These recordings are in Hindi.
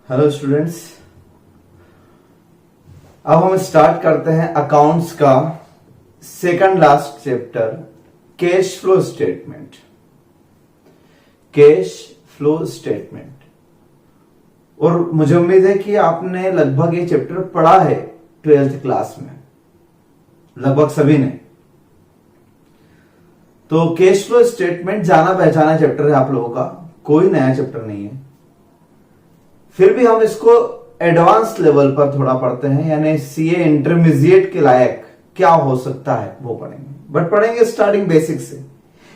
हेलो स्टूडेंट्स, अब हम स्टार्ट करते हैं अकाउंट्स का second last chapter, cash flow statement. Cash flow statement, और मुझे उम्मीद है कि आपने लगभग ये चैप्टर पढ़ा है 12th क्लास में, लगभग सभी ने। तो कैश फ्लो स्टेटमेंट जाना पहचाना चैप्टर है आप लोगों का, कोई नया चैप्टर नहीं है। फिर भी हम इसको एडवांस लेवल पर थोड़ा पढ़ते हैं, यानी सीए इंटरमीडिएट के लायक क्या हो सकता है वो पढ़ेंगे, बट पढ़ेंगे स्टार्टिंग बेसिक से।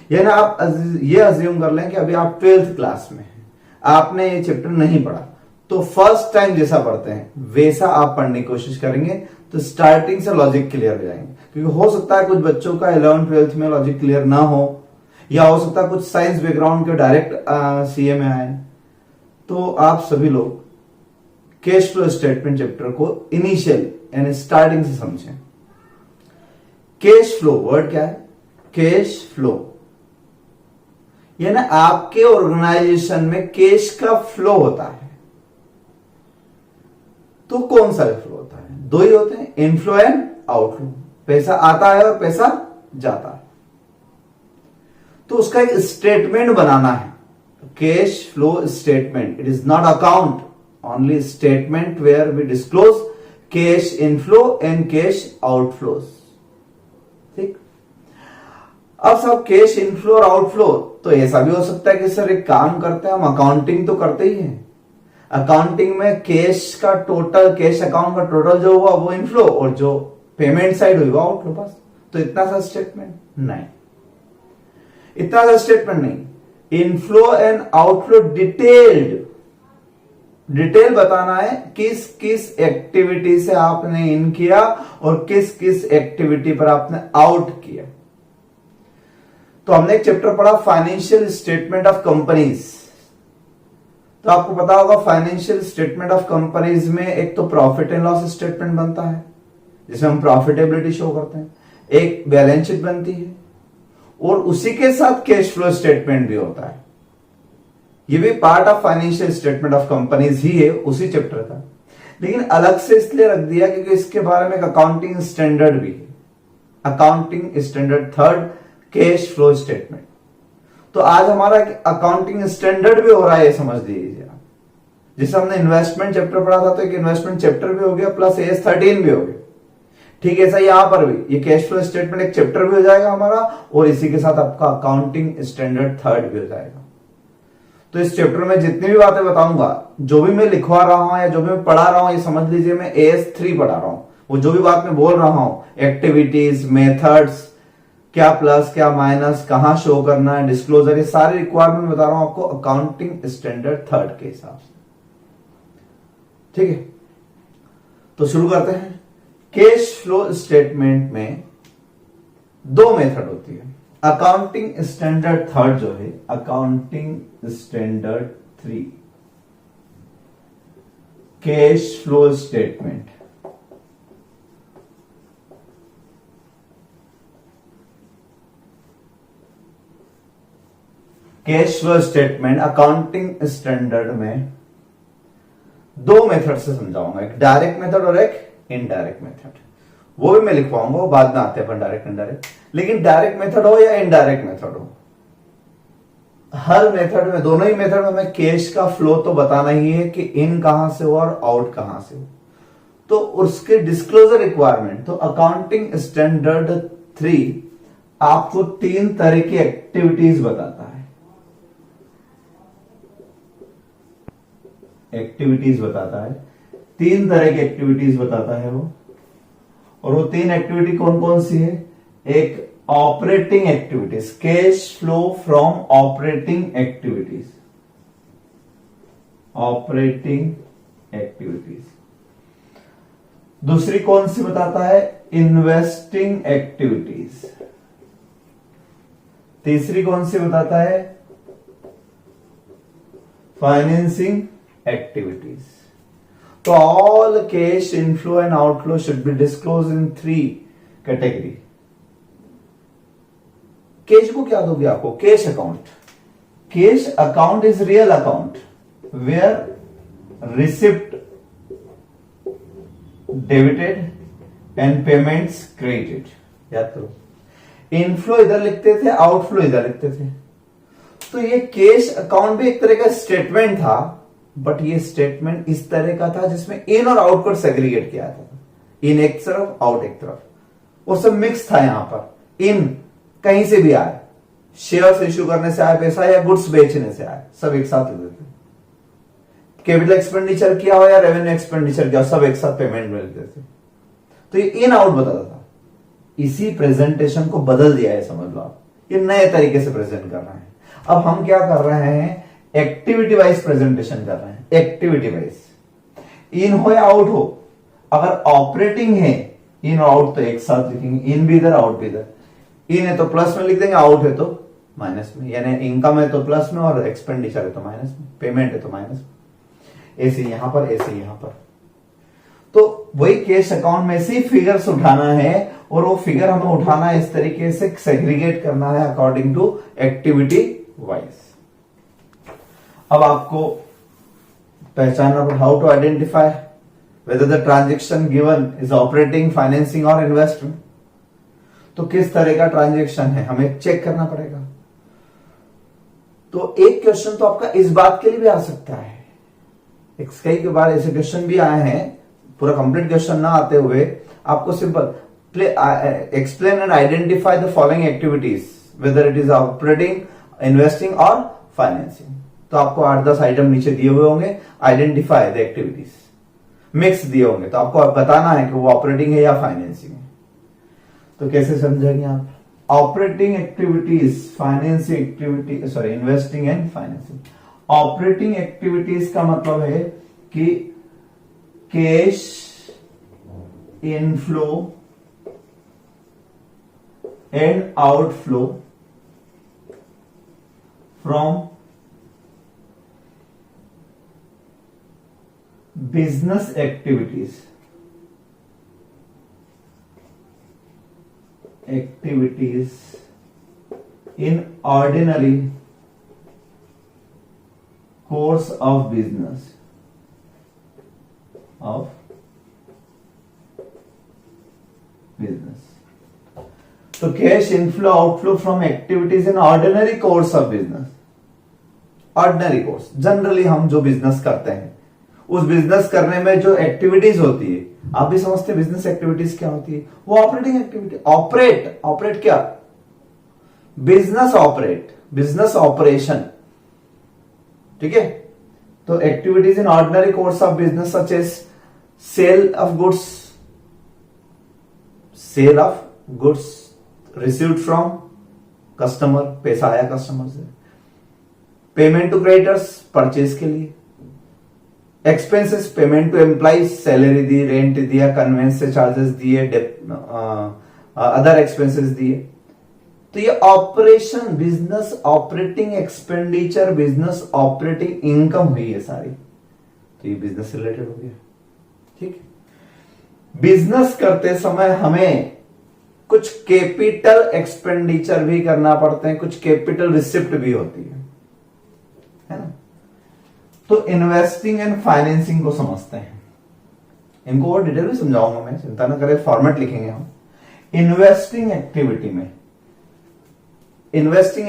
यानी आप ये अज्यूम कर लें कि अभी आप 12th क्लास में हैं, आपने ये चैप्टर नहीं पढ़ा, तो फर्स्ट टाइम जैसा पढ़ते हैं वैसा आप पढ़ने की कोशिश करेंगे तो स्टार्टिंग से लॉजिक क्लियर हो जाएंगे। क्योंकि हो सकता है कुछ बच्चों का 11th 12th में लॉजिक क्लियर ना हो, या हो सकता है कुछ साइंस बैकग्राउंड के डायरेक्ट सीए में आए। तो आप सभी लोग कैश फ्लो स्टेटमेंट चैप्टर को इनिशियल यानी स्टार्टिंग से समझें। कैश फ्लो वर्ड क्या है? कैश फ्लो यानी आपके ऑर्गेनाइजेशन में कैश का फ्लो होता है। तो कौन सा फ्लो होता है? दो ही होते हैं, इनफ्लो एंड आउटफ्लो। पैसा आता है और पैसा जाता है, तो उसका एक स्टेटमेंट बनाना है। Cash flow statement, it is not account, only statement where we disclose cash inflow and cash outflows। ठीक, अब सब कैश इनफ्लो और आउटफ्लो, तो ऐसा भी हो सकता है कि सर एक काम करते हैं, हम अकाउंटिंग तो करते ही हैं, अकाउंटिंग में कैश का टोटल, कैश अकाउंट का टोटल जो हुआ वो इनफ्लो और जो पेमेंट साइड हुई वो आउटफ्लो, बस। तो इतना सा स्टेटमेंट नहीं, इतना सा स्टेटमेंट नहीं। इनफ्लो एंड आउटफ्लो डिटेल बताना है, किस किस एक्टिविटी से आपने इन किया और किस किस एक्टिविटी पर आपने आउट किया। तो हमने एक चैप्टर पढ़ा फाइनेंशियल स्टेटमेंट ऑफ कंपनीज। तो आपको पता होगा फाइनेंशियल स्टेटमेंट ऑफ कंपनीज में एक तो प्रॉफिट एंड लॉस स्टेटमेंट बनता है जिसमें हम प्रॉफिटेबिलिटी शो करते हैं, एक बैलेंस शीट बनती है, और उसी के साथ कैश फ्लो स्टेटमेंट भी होता है। ये भी part of financial statement of companies ही है, उसी चैप्टर का, लेकिन अलग से इसलिए रख दिया क्योंकि इसके बारे में एक अकाउंटिंग स्टैंडर्ड भी है, accounting standard third cash flow statement. तो आज हमारा अकाउंटिंग स्टैंडर्ड भी हो रहा है, ये समझ लीजिए आप। जिसे हमने इन्वेस्टमेंट चैप्टर पढ़ा था, तो एक इन्वेस्टमेंट चैप्टर भी हो गया प्लस AS 13 भी हो गया। ठीक है, ऐसा यहां पर भी ये कैश फ्लो स्टेटमेंट एक चैप्टर भी हो जाएगा हमारा, और इसी के साथ आपका अकाउंटिंग स्टैंडर्ड थर्ड भी हो जाएगा। तो इस चैप्टर में जितनी भी बातें बताऊंगा, जो भी मैं लिखवा रहा हूं या जो भी मैं पढ़ा रहा हूं, ये समझ लीजिए मैं AS 3 पढ़ा रहा हूं। वो जो भी बात मैं बोल रहा हूं, एक्टिविटीज, मेथड्स, क्या प्लस क्या माइनस, कहां शो करना है, डिस्क्लोजर, ये सारे रिक्वायरमेंट बता रहा हूं आपको अकाउंटिंग स्टैंडर्ड थर्ड के हिसाब से। ठीक है, तो शुरू करते हैं। कैश फ्लो स्टेटमेंट में दो मेथड होती है। अकाउंटिंग स्टैंडर्ड थर्ड जो है, accounting standard 3 cash flow statement. Cash flow statement accounting standard में दो मेथड से समझाऊंगा, एक डायरेक्ट मेथड और एक इनडायरेक्ट मेथड। वो भी मैं लिखवाऊंगा, वो बाद में आते हैं अपन डायरेक्ट इनडायरेक्ट। लेकिन डायरेक्ट मेथड हो या इनडायरेक्ट मेथड हो, हर मेथड में, दोनों ही मेथड में हमें कैश का फ्लो तो बताना ही है कि इन कहां से हो और आउट कहां से हो। तो उसके डिस्क्लोजर रिक्वायरमेंट, तो अकाउंटिंग स्टैंडर्ड 3 आपको 3 तरह की एक्टिविटीज बताता है। एक्टिविटीज बताता है, 3 तरह की एक्टिविटीज बताता है वो। और वो 3 एक्टिविटी कौन कौन सी है? एक operating activities, cash flow from operating activities, operating activities. दूसरी कौन सी बताता है? Investing activities. तीसरी कौन सी बताता है? Financing activities. तो all cash inflow and outflow should be disclosed in 3 category। Cash को क्या दोगे आपको? Cash account. Cash account is real account where receipt debited and payments credited. याद करो, इनफ्लो इधर लिखते थे, आउटफ्लो इधर लिखते थे। तो ये कैश अकाउंट भी एक तरह का स्टेटमेंट था, बट ये स्टेटमेंट इस तरह का था जिसमें इन और आउट को सेग्रीगेट किया था। इन एक तरफ, आउट एक तरफ, और सब मिक्स था। यहां पर इन कहीं से भी आए, शेयर्स इश्यू करने से आए पैसा या गुड्स बेचने से आए, सब एक साथ देते थे। कैपिटल एक्सपेंडिचर किया हो या रेवेन्यू एक्सपेंडिचर किया हो, सब एक साथ पेमेंट मिलते थे। तो ये इन आउट बताता था। इसी प्रेजेंटेशन को बदल दिया है, समझ लो आप, ये नए तरीके से प्रेजेंट कर रहे हैं। अब हम क्या कर रहे हैं, एक्टिविटी वाइज प्रेजेंटेशन कर रहे हैं। एक्टिविटी वाइज, इन हो या आउट हो, अगर ऑपरेटिंग है, इन और आउट तो एक साथ लिखेंगे, इन भी इधर, आउट भी इधर। इन है तो प्लस में लिख देंगे, आउट है तो माइनस में, यानी इनकम है तो प्लस में और एक्सपेंडिचर है तो माइनस में, पेमेंट है तो माइनस में। ऐसे यहां पर, ऐसे यहां पर। तो वही कैश अकाउंट में से फिगर्स उठाना है, और वो फिगर हमें उठाना है इस तरीके से, सेग्रीगेट करना है अकॉर्डिंग टू एक्टिविटी वाइज। अब आपको पहचानना, how to identify whether the transaction given is operating, financing और investing। तो किस तरह का ट्रांजेक्शन है हमें चेक करना पड़ेगा। तो एक क्वेश्चन तो आपका इस बात के लिए भी आ सकता है, कई के बार ऐसे क्वेश्चन भी आए हैं, पूरा कंप्लीट क्वेश्चन ना आते हुए आपको simple explain and identify the following activities whether it is operating, investing और फाइनेंसिंग। तो आपको 8-10 आइटम नीचे दिए हुए होंगे, आइडेंटिफाई द एक्टिविटीज, मिक्स दिए होंगे, तो आपको बताना है कि वो ऑपरेटिंग है या फाइनेंसिंग है। तो कैसे समझेंगे आप, operating activities, financing activity, sorry investing and financing. Operating activities का मतलब है कि cash inflow and outflow from business activities in ordinary course of business तो cash inflow outflow from activities in ordinary course of business. Ordinary course, generally हम जो बिजनेस करते हैं, उस बिजनेस करने में जो एक्टिविटीज होती है, आप भी समझते हैं बिजनेस एक्टिविटीज क्या होती है, वो ऑपरेटिंग एक्टिविटी। ऑपरेट क्या, बिजनेस ऑपरेट, बिजनेस ऑपरेशन, ठीक है। तो activities in ordinary course of business such as sale of goods received from customer, पैसा आया कस्टमर से, पेमेंट टू क्रेडिटर्स, परचेज के लिए, expenses, payment to employees, salary दी, रेंट दिया, कन्वेंस से चार्जेस दिए, अदर एक्सपेंसेस दिए। तो ये operation, business operating expenditure, business operating income हुई है सारी, तो ये बिजनेस से रिलेटेड हो गया, ठीक। बिजनेस करते समय हमें कुछ कैपिटल एक्सपेंडिचर भी करना पड़ते हैं, कुछ कैपिटल रिसिप्ट भी होती है ना। तो इन्वेस्टिंग एंड फाइनेंसिंग को समझते हैं, इनको और डिटेल में समझाऊंगा मैं, चिंता न करें, फॉर्मेट लिखेंगे हम। इन्वेस्टिंग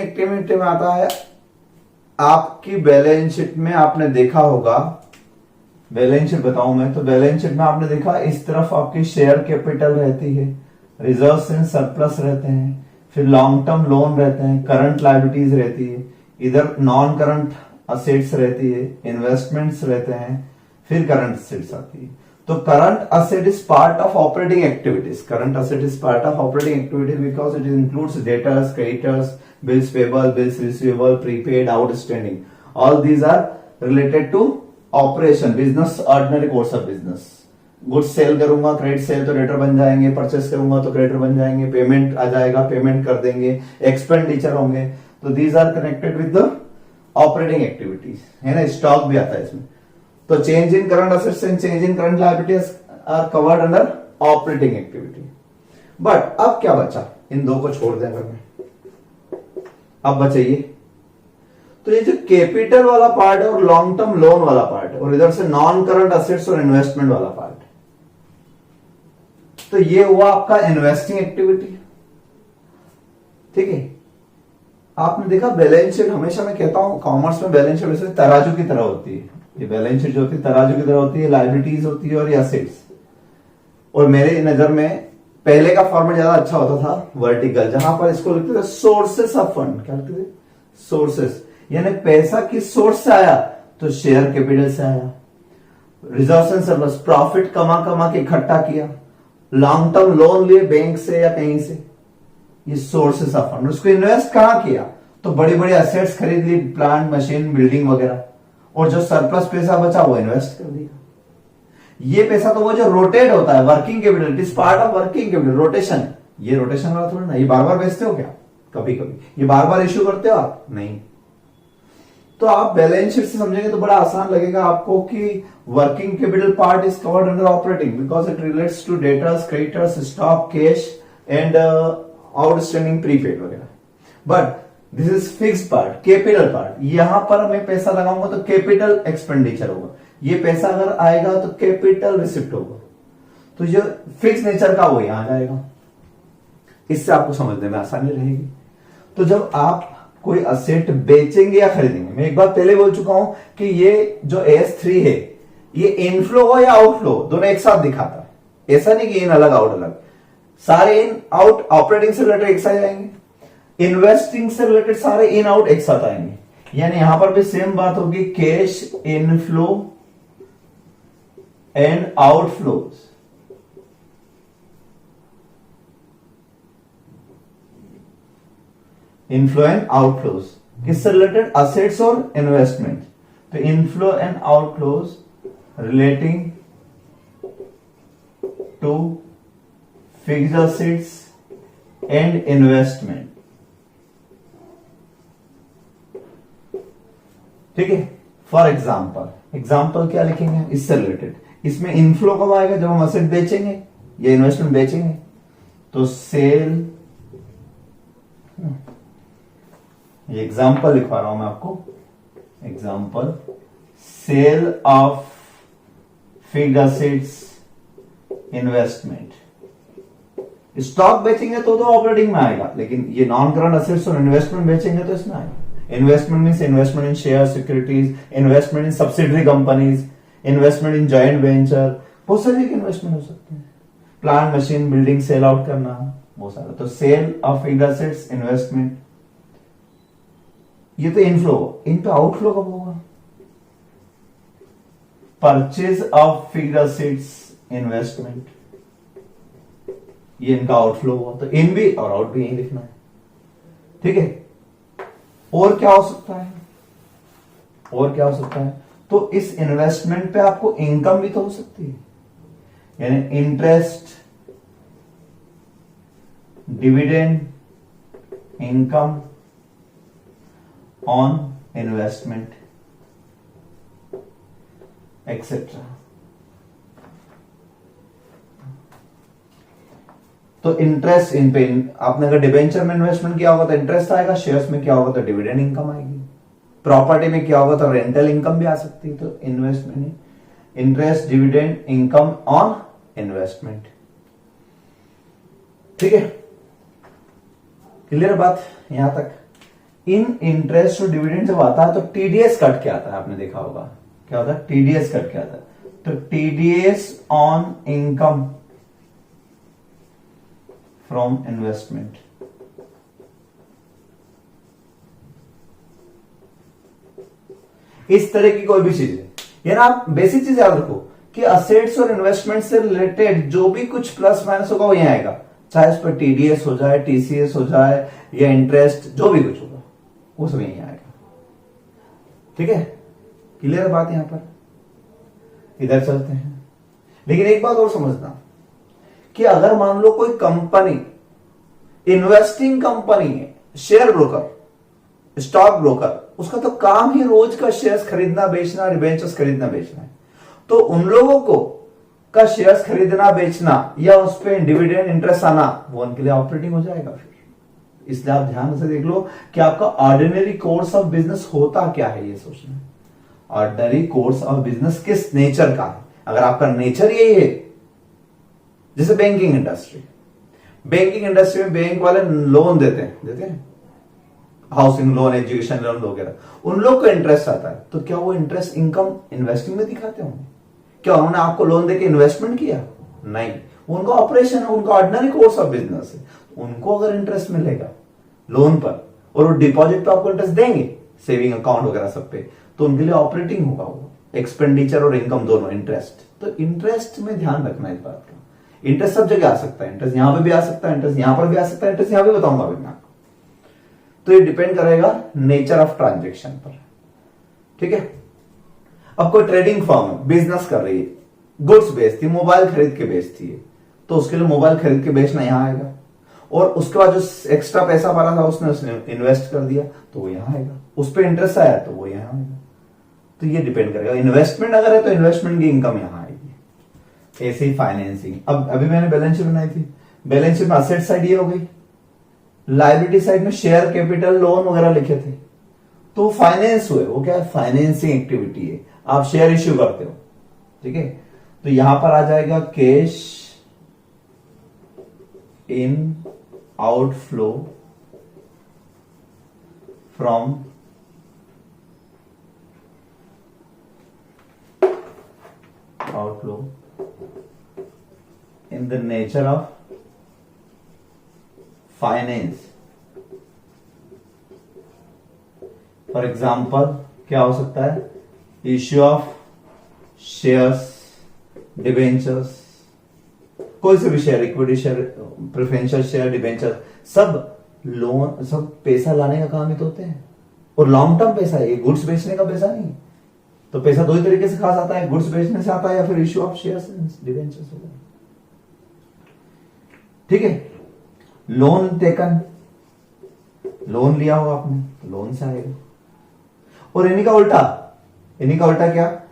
एक्टिविटी में आता है, आपकी बैलेंस शीट में आपने देखा होगा, बैलेंस शीट बताऊं मैं, तो बैलेंस शीट में आपने देखा इस तरफ आपकी शेयर कैपिटल रहती है, रिजर्व्स एंड सरप्लस रहते हैं, फिर लॉन्ग टर्म लोन रहते हैं, करंट लायबिलिटीज रहती है, इधर नॉन करंट असेट्स रहती है, इन्वेस्टमेंट्स रहते हैं, फिर करंट असेट्स आती है। तो current asset is part of operating activities, current asset is part of operating activities because it includes debtors, creditors, bills payable, bills receivable, prepaid, outstanding, all these are related to operation, business, ordinary course of business. Goods sale करूंगा, क्रेडिट सेल तो डेटर बन जाएंगे, परचेस करूंगा तो क्रेडिटर बन जाएंगे, पेमेंट आ जाएगा, पेमेंट कर देंगे, एक्सपेंडिचर होंगे, तो these are connected with the operating activities, है ना। स्टॉक भी आता है इसमें। तो change in current assets and change in current liabilities are covered under operating activity. But अब क्या बचा, इन दो को छोड़ दें अगर मैं, अब बचे ये। तो ये जो कैपिटल वाला पार्ट है और लॉन्ग टर्म लोन वाला पार्ट है, और इधर से नॉन करंट असेट्स और इन्वेस्टमेंट वाला पार्ट है। तो ये हुआ आपका इन्वेस्टिंग एक्टिविटी। ठीक है, आपने देखा बैलेंस शीट, हमेशा मैं कहता हूं कॉमर्स में बैलेंस शीट वैसे तराजू की तरह होती है। ये बैलेंस शीट जो होती है तराजू की तरह होती है, लायबिलिटीज होती है और ये असेट्स। और मेरे नजर में पहले का फॉर्मेट ज्यादा अच्छा होता था वर्टिकल, जहां पर इसको लिखते थे सोर्सेस ऑफ फंड। क्या लिखते थे? सोर्सेस, यानी पैसा किस सोर्स से आया, तो शेयर कैपिटल से आया। रिजर्व एंड सरप्लस, प्रॉफिट कमा कमा के इकट्ठा किया। लॉन्ग टर्म लोन लिए बैंक से या कहीं से, ये सोर्सेस ऑफ फंड। उसको इन्वेस्ट कहां किया, तो बड़ी बड़ी असेट्स खरीद ली, प्लांट मशीन बिल्डिंग वगैरह, और जो सरप्लस पैसा बचा वो इन्वेस्ट कर दिया। ये पैसा तो वो जो रोटेट होता है, working capital, it is part of working capital, rotation. ये रोटेशन वाला थोड़ा ना, ये बार बार बेचते हो क्या? कभी कभी ये बार बार इश्यू करते हो आप? नहीं। तो आप बैलेंस शीट से समझेंगे तो बड़ा आसान लगेगा आपको कि working capital part is covered under operating because it relates to debtors, creditors, stock, cash and outstanding prepaid वगैरह। But this is fixed part, capital part. यहां पर मैं पैसा लगाऊंगा तो कैपिटल एक्सपेंडिचर होगा, ये पैसा अगर आएगा तो कैपिटल रिसिप्ट होगा। तो जो फिक्स नेचर का वो यहां जाएगा। इससे आपको समझने में आसानी रहेगी। तो जब आप कोई असेट बेचेंगे या खरीदेंगे, मैं एक बार पहले बोल चुका हूं कि ये जो S3 है ये इनफ्लो हो या आउटफ्लो दोनों एक साथ दिखाता है। ऐसा नहीं कि इन अलग आउट अलग, सारे इन आउट ऑपरेटिंग से रिलेटेड एक साथ आएंगे, इन्वेस्टिंग से रिलेटेड सारे इन आउट एक साथ आएंगे। यानी यहां पर भी सेम बात होगी, cash inflow and outflows. Inflow and outflows किससे रिलेटेड? असेट्स और इन्वेस्टमेंट। तो inflow and outflows relating to fixed assets and investment. ठीक है, फॉर एग्जाम्पल क्या लिखेंगे इससे रिलेटेड? इसमें इनफ्लो कब आएगा? जब हम असेट बेचेंगे या इन्वेस्टमेंट बेचेंगे। तो सेल, ये एग्जाम्पल लिखवा रहा हूं मैं आपको, example sale of fixed assets investment. Stock बेचेंगे तो ऑपरेटिंग में आएगा, लेकिन ये नॉन करंट असेट्स और इन्वेस्टमेंट बेचेंगे तो इसमें आएगा। Investment means investment in share securities, investment in subsidiary companies, investment in joint venture, बहुत सारे इन्वेस्टमेंट हो सकते हैं। Plant machine building sale out करना, बहुत सारा। तो sale of fixed assets investment, ये तो इनफ्लो। इन पे आउटफ्लो कब होगा? Purchase of fixed assets investment, ये इनका आउटफ्लो हुआ। तो इन भी और आउट भी यही लिखना है। ठीक है, और क्या हो सकता है? और क्या हो सकता है? तो इस इन्वेस्टमेंट पे आपको इनकम भी तो हो सकती है, यानी interest, dividend income on investment etcetera. तो इंटरेस्ट इन पे, आपने अगर डिबेंचर में इन्वेस्टमेंट किया होगा तो इंटरेस्ट आएगा, शेयर्स में किया होगा तो डिविडेंड इनकम आएगी, प्रॉपर्टी में किया होगा तो रेंटल इनकम भी आ सकती है। तो investment, interest, dividend income on investment. ठीक है, क्लियर बात यहां तक? इन इंटरेस्ट और डिविडेंड जब आता है तो टीडीएस कट के आता है, आपने देखा होगा क्या होता है? टीडीएस कट के आता है। तो TDS on income from investment. इस तरह की कोई भी चीज है, यानी आप बेसिक चीज याद रखो कि असेट्स और इन्वेस्टमेंट से रिलेटेड जो भी कुछ प्लस माइनस होगा वो यहां आएगा, चाहे उस पर टीडीएस हो जाए, टीसीएस हो जाए या इंटरेस्ट, जो भी कुछ होगा वो सब यहीं आएगा। ठीक है, क्लियर बात यहां पर? इधर चलते हैं। लेकिन एक बात और समझना कि अगर मान लो कोई कंपनी इन्वेस्टिंग कंपनी है, शेयर ब्रोकर, स्टॉक ब्रोकर, उसका तो काम ही रोज का शेयर्स खरीदना बेचना, डिबेंचर्स खरीदना बेचना है। तो उन लोगों को का शेयर्स खरीदना बेचना या उस पर डिविडेंड इंटरेस्ट आना, वो उनके लिए ऑपरेटिंग हो जाएगा। फिर इसलिए आप ध्यान से देख लो कि आपका ऑर्डिनरी कोर्स ऑफ बिजनेस होता क्या है, ये सोचना। ऑर्डिनरी कोर्स ऑफ बिजनेस किस नेचर का है? अगर आपका नेचर यही है, जैसे बैंकिंग इंडस्ट्री में बैंक वाले लोन देते हैं हाउसिंग लोन, एजुकेशन लोन वगैरह, उन लोग को इंटरेस्ट आता है, तो क्या वो इंटरेस्ट इनकम इन्वेस्टिंग में दिखाते होंगे? क्या उन्होंने आपको लोन देके इन्वेस्टमेंट किया? नहीं, उनका ऑपरेशन है, उनका ऑर्डिनरी कोर्स ऑफ बिजनेस है। उनको अगर इंटरेस्ट मिलेगा लोन पर और वो डिपॉजिट पे आपको इंटरेस्ट देंगे, सेविंग अकाउंट वगैरह सब पे, तो उनके लिए ऑपरेटिंग होगा वो, एक्सपेंडिचर और इनकम दोनों, इंटरेस्ट। तो इंटरेस्ट में ध्यान रखना इस बात का। इंटरेस्ट सब जगह आ सकता है, इंटरेस्ट यहां पे भी आ सकता है, इंटरेस्ट यहां पर भी आ सकता है, इंटरेस्ट यहां पे बताऊंगा अभी मैं आपको। तो ये डिपेंड करेगा नेचर ऑफ ट्रांजेक्शन पर, ठीक है। अब कोई ट्रेडिंग फर्म है, बिजनेस कर रही है, गुड्स बेचती है, मोबाइल खरीद के बेचती है, तो उसके लिए मोबाइल खरीद के बेचना यहां आएगा, और उसके बाद जो एक्स्ट्रा पैसा भरा था उसने इन्वेस्ट कर दिया तो वो यहां आएगा, उस पर इंटरेस्ट आया तो वो यहां आएगा। तो ये डिपेंड करेगा, इन्वेस्टमेंट अगर है तो इन्वेस्टमेंट की इनकम यहां आएगी। ऐसे ही फाइनेंसिंग, अब अभी मैंने बैलेंस शीट बनाई थी, बैलेंस शीट में असेट साइड ये हो गई, लायबिलिटी साइड में शेयर कैपिटल लोन वगैरह लिखे थे, तो फाइनेंस हुए, वो क्या है, फाइनेंसिंग एक्टिविटी है, आप शेयर इश्यू करते हो, ठीक है। तो यहां पर आ जाएगा cash in outflow from outflow in the nature of finance. For example, क्या हो सकता है, इश्यू ऑफ शेयर्स, डिबेंचर्स, कोई से भी share, equity share, preferential share, debenture, सब लोन, सब पैसा लाने का काम ही तो होते हैं, और लॉन्ग टर्म पैसा है, ये गुड्स बेचने का पैसा नहीं। तो पैसा दो ही तरीके से खास आता है, गुड्स बेचने से आता है या फिर इश्यू ऑफ शेयर्स, डिबेंचर्स वगैरह, ठीक है। लोन टेकन, लोन लिया हो आपने तो लोन से आएगा, और इन्हीं का उल्टा क्या,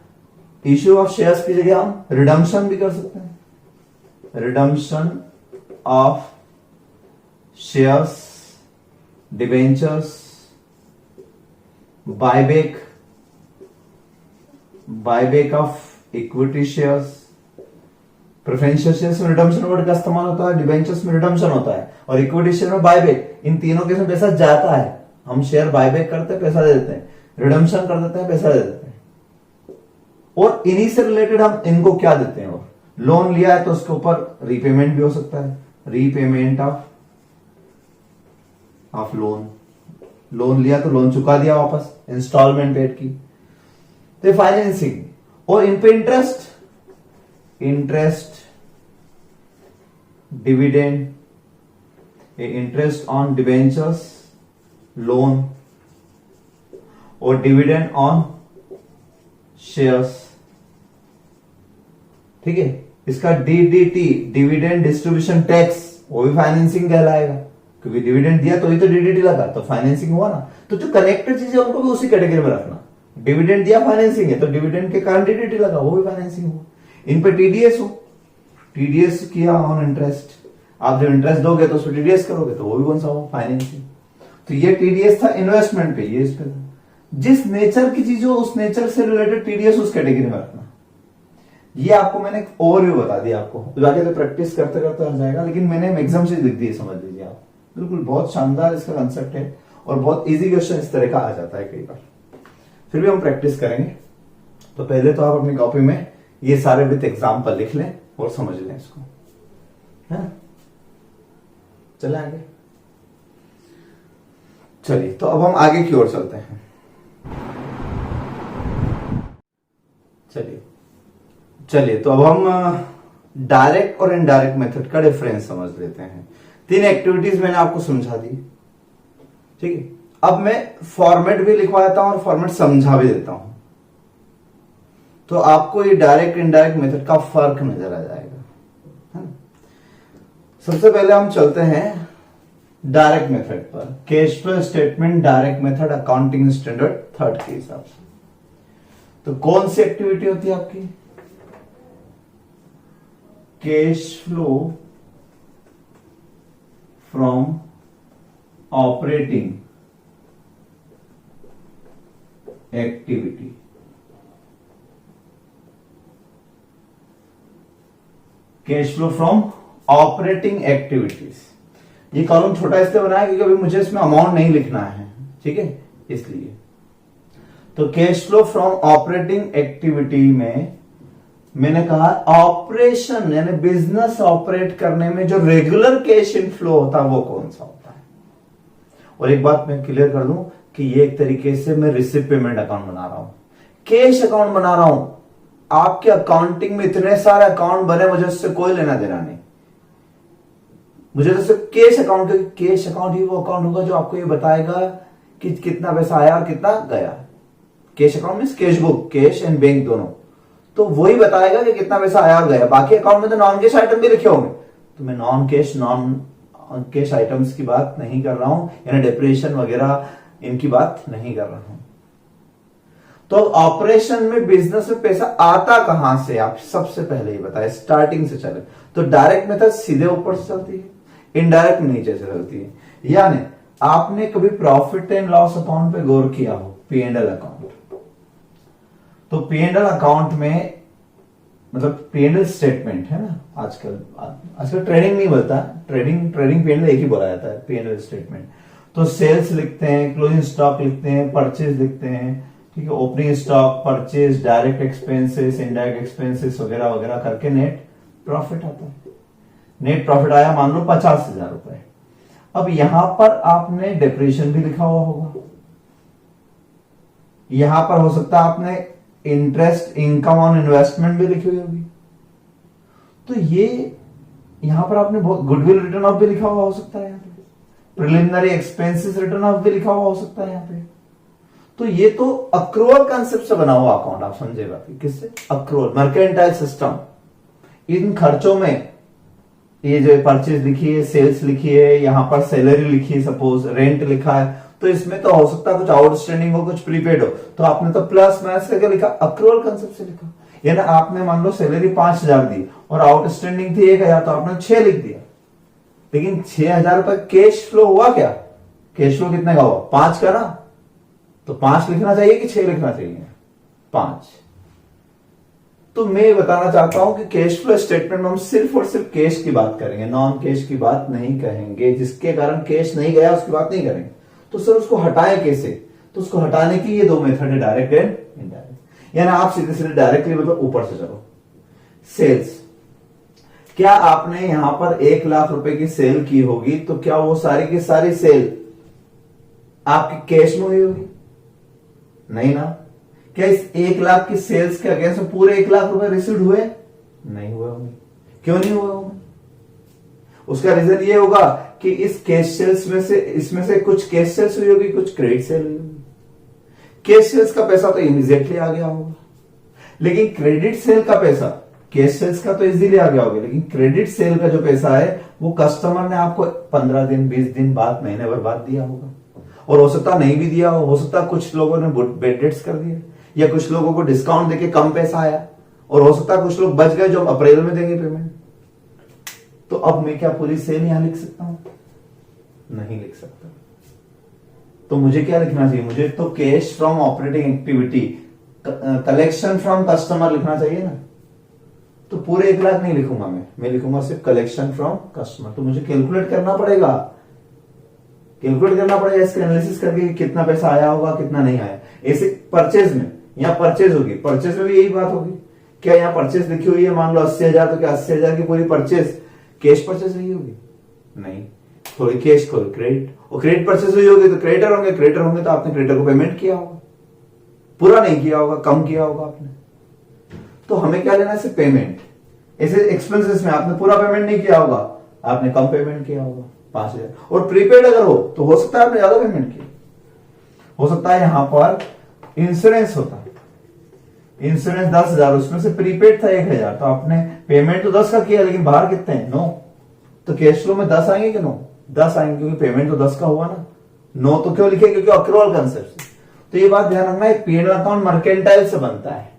इश्यू ऑफ शेयर्स की जगह हम रिडम्पशन भी कर सकते हैं, redemption of shares, debentures, buyback of equity shares. Preferential shares में रिडम्पशन वर्ड का इस्तेमाल होता है, डिबेंचर्स में रिडम्पशन होता है, और इक्विटी शेयर में बायबैक। इन तीनों केस में पैसा जाता है, हम शेयर बायबैक करते हैं, पैसा दे देते हैं, रिडम्पशन कर देते हैं, पैसा दे देते हैं, और इन्हीं से रिलेटेड हम इनको क्या देते हैं, और लोन लिया है तो उसके ऊपर रीपेमेंट भी हो सकता है, रीपेमेंट ऑफ लोन लिया तो लोन चुका दिया वापस, इंस्टॉलमेंट पेड की, तो फाइनेंसिंग। और इन पे interest dividend, interest on debentures, loan, और डिविडेंड ऑन शेयर्स, ठीक है। इसका डीडीटी, डिविडेंड डिस्ट्रीब्यूशन टैक्स, वो भी फाइनेंसिंग कहलाएगा, क्योंकि डिविडेंड दिया तो ही तो डीडीटी लगा, तो फाइनेंसिंग हुआ ना। तो जो कनेक्टेड चीजें उनको भी उसी कैटेगरी में रखना, डिविडेंड दिया फाइनेंसिंग है, तो डिविडेंड के कारण डीडीटी लगा, वो भी फाइनेंसिंग हुआ। इन पे टीडीएस किया ऑन इंटरेस्ट, आप जब इंटरेस्ट दोगे तो उसमें टीडीएस करोगे, तो वो भी कौन सा हो, फाइनेंसिंग। तो ये टीडीएस था इन्वेस्टमेंट पे, ये इस पे जिस नेचर की चीज हो उस नेचर से रिलेटेड टीडीएस उस कैटेगरी में रखना। ये आपको मैंने एक ओवरव्यू बता दिया, आपको जाके तो प्रैक्टिस करते करते आ जाएगा, लेकिन मैंने मैक्सिमम चीज लिख दी, समझ लीजिए आप। बिल्कुल बहुत शानदार इसका कंसेप्ट है, और बहुत इजी क्वेश्चन इस तरह का आ जाता है कई बार। फिर भी हम प्रैक्टिस करेंगे, तो पहले तो आप अपनी कॉपी में ये सारे विथ एग्जाम्पल लिख लें और समझ लें इसको, है। चले आगे, चलिए तो अब हम आगे की ओर चलते हैं। चलिए तो अब हम डायरेक्ट और इनडायरेक्ट मेथड का डिफरेंस समझ लेते हैं। 3 एक्टिविटीज मैंने आपको समझा दी, ठीक है। अब मैं फॉर्मेट भी लिखवा देता हूं और फॉर्मेट समझा भी देता हूं, तो आपको ये डायरेक्ट इनडायरेक्ट मेथड का फर्क नजर आ जाएगा, है ना। सबसे पहले हम चलते हैं डायरेक्ट मेथड पर, cash flow statement direct method accounting standard 3rd के हिसाब से। तो कौन सी एक्टिविटी होती है आपकी, cash flow from operating activity, cash flow from operating activities. ये कॉलम छोटा इसलिए बनाया क्योंकि अभी मुझे इसमें अमाउंट नहीं लिखना है, ठीक है, इसलिए। तो cash flow from operating activity में मैंने कहा ऑपरेशन यानी बिजनेस ऑपरेट करने में जो रेगुलर कैश इनफ्लो होता है वो कौन सा होता है। और एक बात मैं क्लियर कर दूं कि ये एक तरीके से मैं रिसिप्ट पेमेंट अकाउंट बना रहा हूं, कैश अकाउंट बना रहा हूं। आपके अकाउंटिंग में इतने सारे अकाउंट बने, मुझे उससे कोई लेना देना नहीं। मुझे तो सिर्फ कैश अकाउंट, कैश अकाउंट ही वो अकाउंट होगा जो आपको ये बताएगा कि कितना पैसा आया और कितना गया। Cash account means cash book, cash and bank दोनों, तो वही बताएगा कि कितना पैसा आया और गया। बाकी अकाउंट में तो नॉन कैश आइटम भी लिखे होंगे, तो मैं नॉन कैश आइटम्स की बात नहीं कर रहा हूं, यानी डिप्रेशन वगैरह इनकी बात नहीं कर रहा हूं। तो ऑपरेशन में बिजनेस में पैसा आता कहां से, आप सबसे पहले ही बताए, स्टार्टिंग से चले तो डायरेक्ट मेथड सीधे ऊपर से चलती है, इनडायरेक्ट नीचे से चलती है। यानी आपने कभी प्रॉफिट एंड लॉस अकाउंट पे गौर किया हो, P&L अकाउंट, तो P&L अकाउंट में मतलब P&L स्टेटमेंट है ना, आजकल ट्रेडिंग नहीं बोलता, ट्रेडिंग P&L एक ही बोला जाता है, P&L स्टेटमेंट। तो सेल्स लिखते हैं, क्लोजिंग स्टॉक लिखते हैं, परचेज लिखते हैं, ठीक है, opening stock, purchase, direct expenses, indirect expenses वगैरह वगैरह करके नेट प्रॉफिट आता है। नेट प्रॉफिट आया मान लो 50,000 रुपए। अब यहां पर आपने डिप्रेशन भी लिखा हुआ होगा, यहां पर हो सकता है आपने इंटरेस्ट इनकम ऑन इन्वेस्टमेंट भी लिखी हुई होगी। तो ये यहां पर आपने बहुत गुडविल रिटर्न ऑफ भी लिखा हुआ हो सकता है, यहां पे प्रिलिमिनरी एक्सपेंसेस रिटर्न ऑफ भी लिखा हुआ हो सकता है यहां पे। तो ये तो अक्रूअल कंसेप्ट से बना हुआ अकाउंट, आप समझेगा किससे, अक्रूअल मर्केंटाइल सिस्टम। इन खर्चों में ये जो परचेज लिखी है, सेल्स लिखी है, यहां पर सैलरी लिखी है, सपोज रेंट लिखा है, तो इसमें तो हो सकता है कुछ आउटस्टैंडिंग हो, कुछ प्रीपेड हो, तो आपने तो प्लस माइनस करके लिखा, अक्रूअल कंसेप्ट से लिखा। यानी आपने मान लो सैलरी 5,000 दी और आउटस्टैंडिंग थी 1,000, तो आपने 6 लिख दिया। लेकिन 6,000 रुपए कैश फ्लो हुआ क्या, कैश फ्लो कितने का हुआ, 5 का ना, तो 5 लिखना चाहिए कि 6 लिखना चाहिए, 5। तो मैं बताना चाहता हूं कि कैश फ्लो स्टेटमेंट में हम सिर्फ और सिर्फ कैश की बात करेंगे, नॉन कैश की बात नहीं कहेंगे। जिसके कारण कैश नहीं गया उसकी बात नहीं करेंगे। तो सर उसको हटाएं कैसे, तो उसको हटाने की ये 2 मेथड है, डायरेक्ट एंड इनडायरेक्ट। यानी आप सीधे सीधे डायरेक्टली मतलब ऊपर से चलो, सेल्स। क्या आपने यहां पर 1 लाख रुपए की सेल की होगी, तो क्या वो सारी की सारी सेल आपकी कैश में हुई होगी, नहीं ना। क्या इस 1 लाख की सेल्स के अगेंस्ट में पूरे 1 लाख रुपए रिसीव हुए, नहीं हुए होंगे। क्यों नहीं हुए होंगे, उसका रीजन ये होगा कि इस कैश सेल्स में से, इसमें से कुछ कैश सेल्स हुई होगी, कुछ क्रेडिट सेल हुई होगी। कैश सेल्स का पैसा तो इमीडिएटली आ गया होगा, लेकिन क्रेडिट सेल का पैसा, कैश सेल्स का तो इजीली आ गया होगा, लेकिन क्रेडिट सेल का जो पैसा है वो कस्टमर ने आपको 15 दिन 20 दिन बाद, महीने भर बाद दिया होगा। और हो सकता नहीं भी दिया हो सकता कुछ लोगों ने बेड डेट्स कर दिए, या कुछ लोगों को डिस्काउंट देके कम पैसा आया, और हो सकता है कुछ लोग बच गए जो अप्रैल में देंगे पेमेंट। तो अब मैं क्या पूरी सेल यहां लिख सकता हूं, नहीं लिख सकता। तो मुझे क्या लिखना चाहिए, मुझे तो cash from operating activity, collection from customer लिखना चाहिए ना। तो पूरे 1 लाख नहीं लिखूंगा मैं लिखूंगा सिर्फ कलेक्शन फ्रॉम कस्टमर। तो मुझे कैलकुलेट करना पड़ेगा, इसका एनालिसिस करके कितना पैसा आया होगा कितना नहीं आया। ऐसे परचेज में, यहां परचेज होगी, परचेज में भी यही बात होगी। क्या यहां परचेज लिखी हुई है मान लो 80,000, तो क्या 80,000 की पूरी परचेज कैश परचेज नहीं होगी, नहीं, थोड़ी कैश थोड़ी क्रेडिट। और क्रेडिट परचेज हुई होगी तो क्रेडिटर होंगे तो आपने क्रेडिटर को पेमेंट किया होगा, पूरा नहीं किया होगा, कम किया होगा आपने। तो हमें क्या लेना है, सिर्फ पेमेंट। ऐसे एक्सपेंसेस में आपने पूरा पेमेंट नहीं किया होगा, आपने कम पेमेंट किया होगा 5,000। और प्रीपेड अगर हो तो हो सकता है आपने ज्यादा पेमेंट किया, हो सकता है यहां पर इंश्योरेंस होता है, इंश्योरेंस 10,000, उसमें से प्रीपेड था 1,000, तो आपने पेमेंट तो 10 का किया, लेकिन बाहर कितने हैं 9, तो कैश फ्लो में 10 आएंगे कि 9, 10 आएंगे, क्योंकि पेमेंट तो 10 का हुआ ना। 9 तो क्यों लिखे, क्योंकि अक्रूअल कंसेप्ट। तो ये बात ध्यान रखना है, P&L अकाउंट मर्केंटाइल से बनता है,